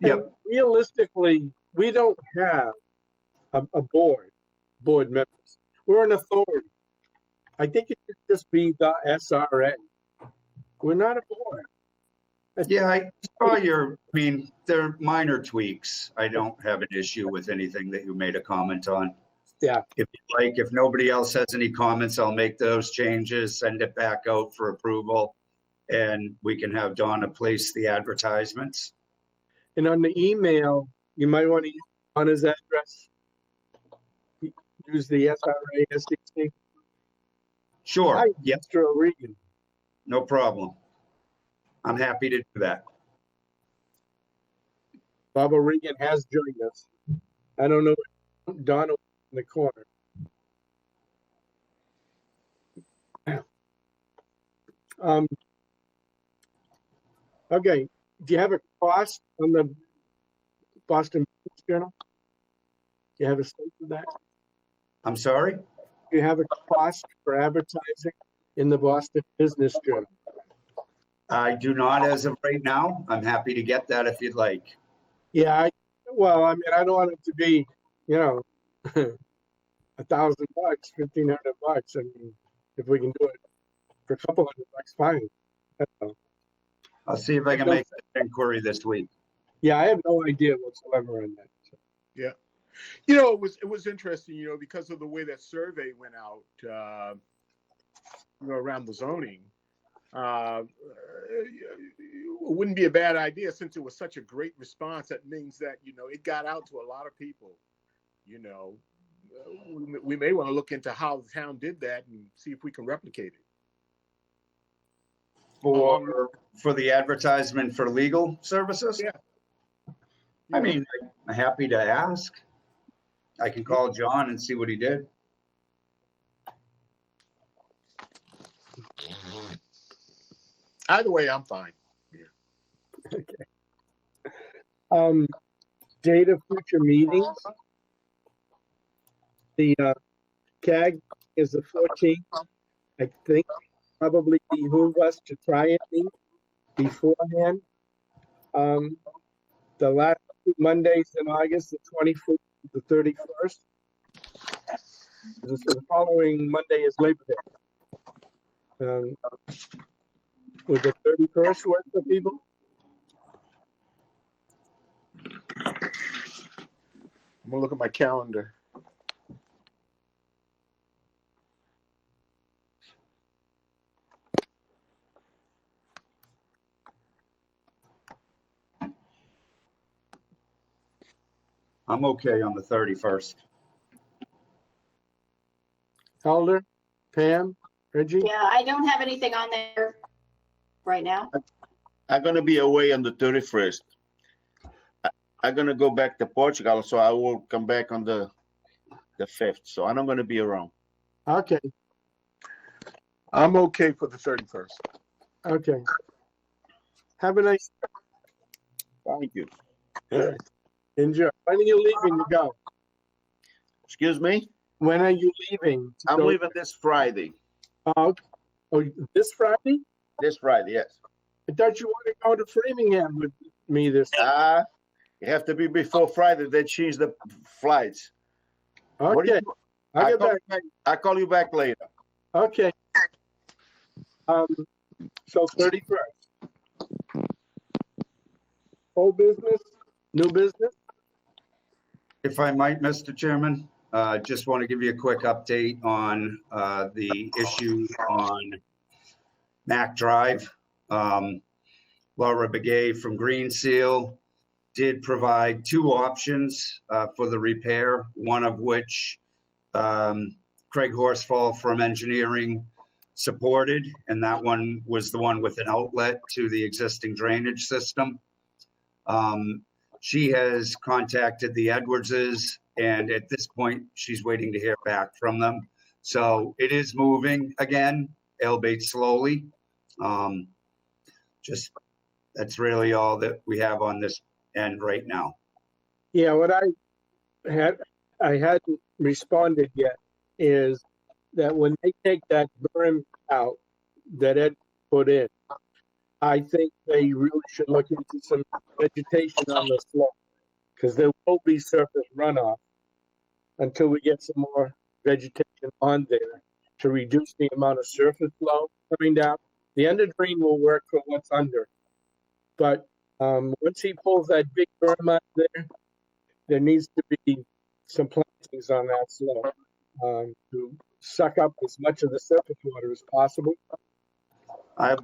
Yep. And realistically, we don't have a board members. We're an authority. I think it should just be the SRA. We're not a board. Yeah, I saw I mean, they're minor tweaks. I don't have an issue with anything that you made a comment on. Yeah. If nobody else has any comments, I'll make those changes, send it back out for approval, and we can have Donna place the advertisements. And on the email, you might want to use Donna's address. Use the SRA SDC. Sure. Hi, Yep. Mr. O'Regan. No problem. I'm happy to do that. Bob O'Regan has joined us. I don't know what Donna in the corner. Okay. Do you have a cost on the Boston Business Journal? Do you have a sense of that? I'm sorry? Do you have a cost for advertising in the Boston Business Journal? I do not as of right now. I'm happy to get that if you'd like. Yeah, I don't want it to be, you know, $1,000, $1,500. I mean, if we can do it for a couple $100, fine. That's all. I'll see if I can make that inquiry this week. Yeah, I have no idea whatsoever on that. So. Yeah. You know, it was interesting, you know, because of the way that survey went out, you know, around the zoning. It wouldn't be a bad idea, since it was such a great response. That means that, you know, it got out to a lot of people. You know, we may want to look into how the town did that and see if we can replicate it. For the advertisement for legal services? Yeah. I mean, I'm happy to ask. I can call John and see what he did. Either way, I'm fine. Okay. Date of future meetings. The CAG is the 14th. I think probably behoove us to try and meet beforehand. The last 2 Mondays in August, the 24th, the 31st. The following Monday is Labor Day. Would the 31st work for people? I'm gonna look at my calendar. I'm okay on the 31st. Helder, Pam, Reggie? Yeah, I don't have anything on there right now. I'm gonna be away on the 31st. I'm gonna go back to Portugal, so I will come back on the 5th. So I'm not gonna be around. Okay, I'm okay for the 31st. okay. Have a nice, Thank you. enjoy. When are you leaving to go? Excuse me? When are you leaving? to I'm go? leaving this Friday. Oh, this Friday? This Friday, yes. I thought you wanted to go to Framingham with me this. You have to be before Friday. They change the flights. What do Okay, you- I'll I get call back. you back. I call you back later. Okay. So 31st. Old business, new business? If I might, Mr. Chairman, just want to give you a quick update on the issue on Mac Drive. Laura Begay from Green Seal did provide 2 options for the repair, one of which Craig Horsfall from engineering supported, and that one was the one with an outlet to the existing drainage system. She has contacted the Edwardses, and at this point, she's waiting to hear back from them. So it is moving again, albeit slowly. Just that's really all that we have on this end right now. Yeah, what I hadn't responded yet is that when they take that berm out that Ed put in, I think they really should look into some vegetation on the slope, because there will be surface runoff until we get some more vegetation on there to reduce the amount of surface flow coming down. The under drain will work for what's under, but once he pulls that big berm out there needs to be some plantings on that slope to suck up as much of the surface water as possible. I'll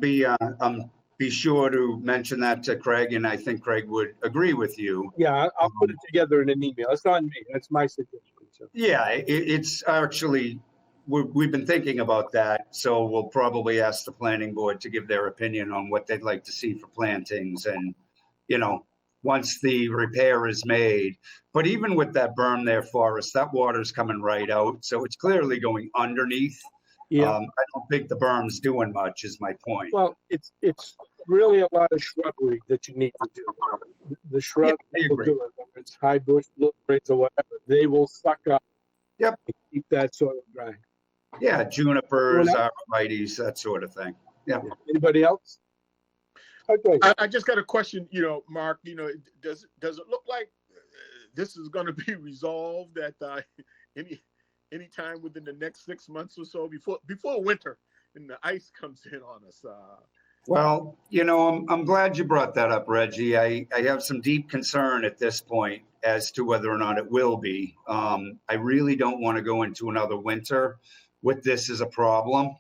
be sure to mention that to Craig, and I think Craig would agree with you. Yeah, I'll put it together in an email. It's not me. That's my suggestion. So. Yeah, it's actually, we've been thinking about that, so we'll probably ask the planning board to give their opinion on what they'd like to see for plantings, and, you know, once the repair is made. But even with that berm there, Forrest, that water's coming right out, so it's clearly going underneath. Yeah. I don't think the berm's doing much, is my point. Well, it's really a lot of shrubbery that you need to do. The shrubs will do it, whether it's high bush, blueberries, or whatever. They will suck up. Yep. And keep that soil dry. Yeah, junipers, arborvitaes, that sort of thing. Yeah. Anybody else? Okay. I just got a question, Mark, does it look like this is going to be resolved at any time within the next 6 months or so before winter and the ice comes in on us? Well, I'm glad you brought that up, Reggie. I have some deep concern at this point as to whether or not it will be. I really don't want to go into another winter with this as a problem.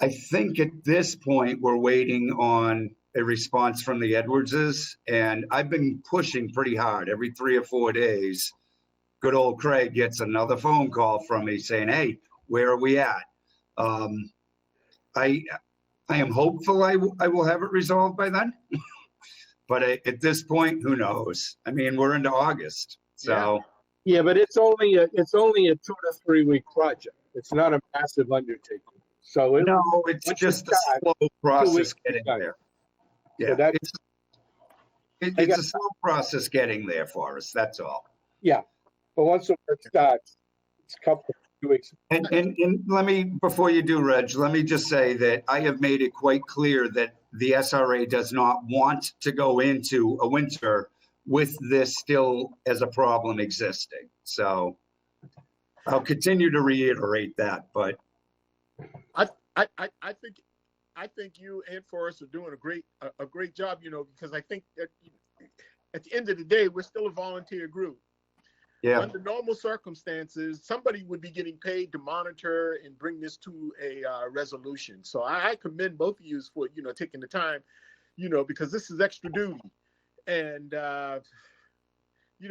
I think at this point, we're waiting on a response from the Edwardses, and I've been pushing pretty hard every 3 or 4 days. Good old Craig gets another phone call from me saying, "Hey, where are we at?" I am hopeful I will have it resolved by then, but at this point, who knows? I mean, we're into August, so. Yeah, but it's only a 2 to 3 week project. It's not a massive undertaking. So it's just a slow process getting there. Yeah, so it's a slow process getting there for us. That's all. Yeah, but once the work starts, it's a couple of 2 weeks. And let me, before you do, Reg, let me just say that I have made it quite clear that the SRA does not want to go into a winter with this still as a problem existing. So I'll continue to reiterate that, but I think you and Forrest are doing a great job, because I think that at the end of the day, we're still a volunteer group. Yeah. Under normal circumstances, somebody would be getting paid to monitor and bring this to a resolution. So I commend both of you for, taking the time, because this is extra duty. And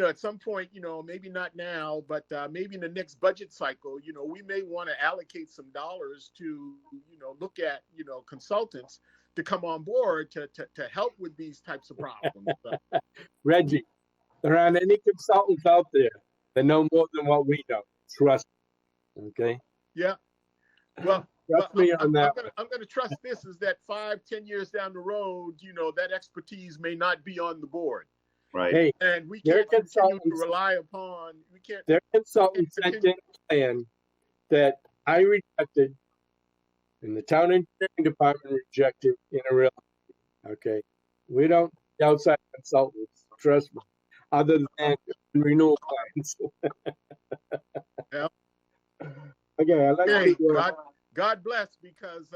at some point, maybe not now, but maybe in the next budget cycle, we may want to allocate some dollars to, look at, consultants to come on board to help with these types of problems. Reggie, there aren't any consultants out there that know more than what we know. Trust me. Okay. Yeah. Well, Trust me on that. I'm going to trust this is that 5-10 years down the road, that expertise may not be on the board. Right. Hey, And we can't continue to rely upon, their consultant sent in a plan that I rejected and the town engineering department rejected in a real, okay. We don't outside consultants, trust me, other than renewal plans. Yeah. Okay, I like Hey, to, God bless, because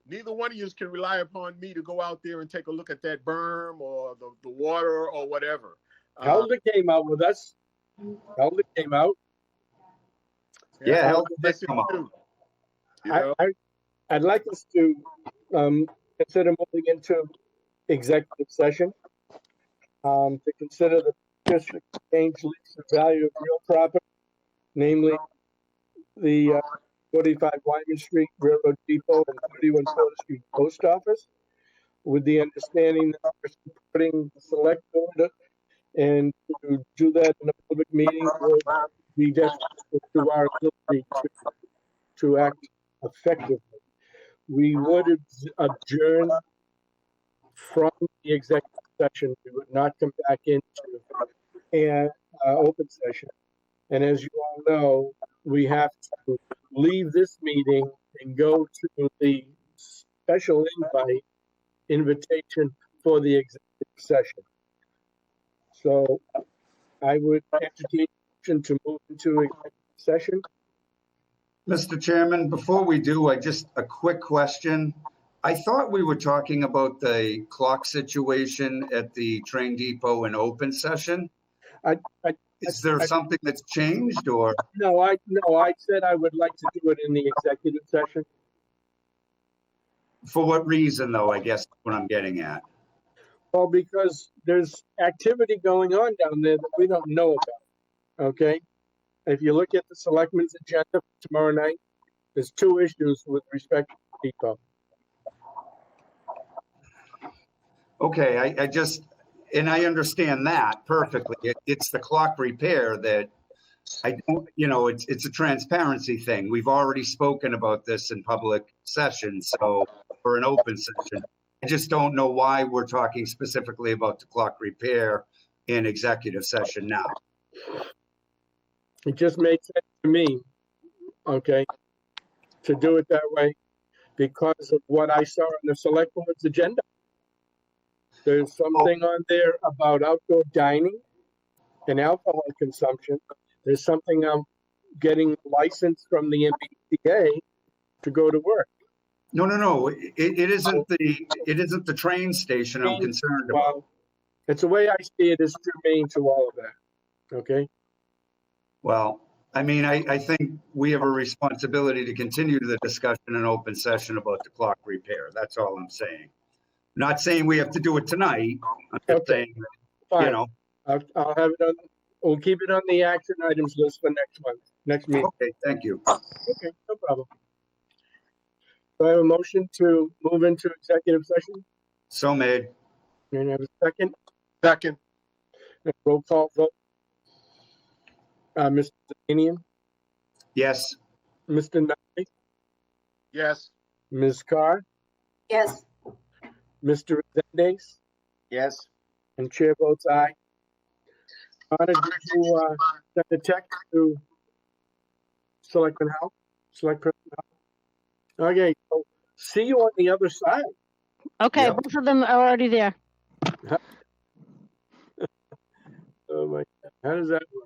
neither one of you can rely upon me to go out there and take a look at that berm or the water or whatever. Helder came out with us. Helder came out. Yeah, I'll Helder did listen come out. too, I'd like us to consider moving into executive session to consider the district change lease of value of real property, namely the 45 Wyman Street Railroad Depot and 31 Porter Street Post Office, with the understanding that we're supporting the select board, and to do that in a public meeting will be detrimental to our ability to act effectively. We would adjourn from the executive session. We would not come back into an open session. And as you all know, we have to leave this meeting and go to the special invitation for the executive session. So I would entertain a motion to move into executive session. Mr. Chairman, before we do, a quick question. I thought we were talking about the clock situation at the train depot in open session. Is there something that's changed, or? No, I said I would like to do it in the executive session. For what reason, though, I guess what I'm getting at. Well, because there's activity going on down there that we don't know about, okay? If you look at the selectmen's agenda for tomorrow night, there's 2 issues with respect to the depot. Okay, I understand that perfectly. It's the clock repair that I don't, it's a transparency thing. We've already spoken about this in public session, so for an open session. I just don't know why we're talking specifically about the clock repair in executive session now. It just made sense to me, okay, to do it that way because of what I saw on the select board's agenda. There's something on there about outdoor dining and alcohol consumption. There's something I'm getting licensed from the MBTA to go to work. No. It isn't the train station I'm concerned about. Well, it's the way I see it is germane to all of that. Okay. Well, I mean, I think we have a responsibility to continue the discussion in open session about the clock repair. That's all I'm saying. Not saying we have to do it tonight. I'm just saying, Fine. I'll have it on. We'll keep it on the action items list for next meeting. Okay, thank you. Okay, no problem. Do I have a motion to move into executive session? So made. And I have a second. Second. Roll call vote. Mr. Zanian, Yes. Mr. Knight, Yes. Ms. Carr, Yes. Mr. Rezendes, Yes. and chair votes aye. Donna, did you send a text to Selectman Howe? Select Person Howe? Okay, so see you on the other side. Okay, Yep. both of them are already there. Oh my God, how does that work?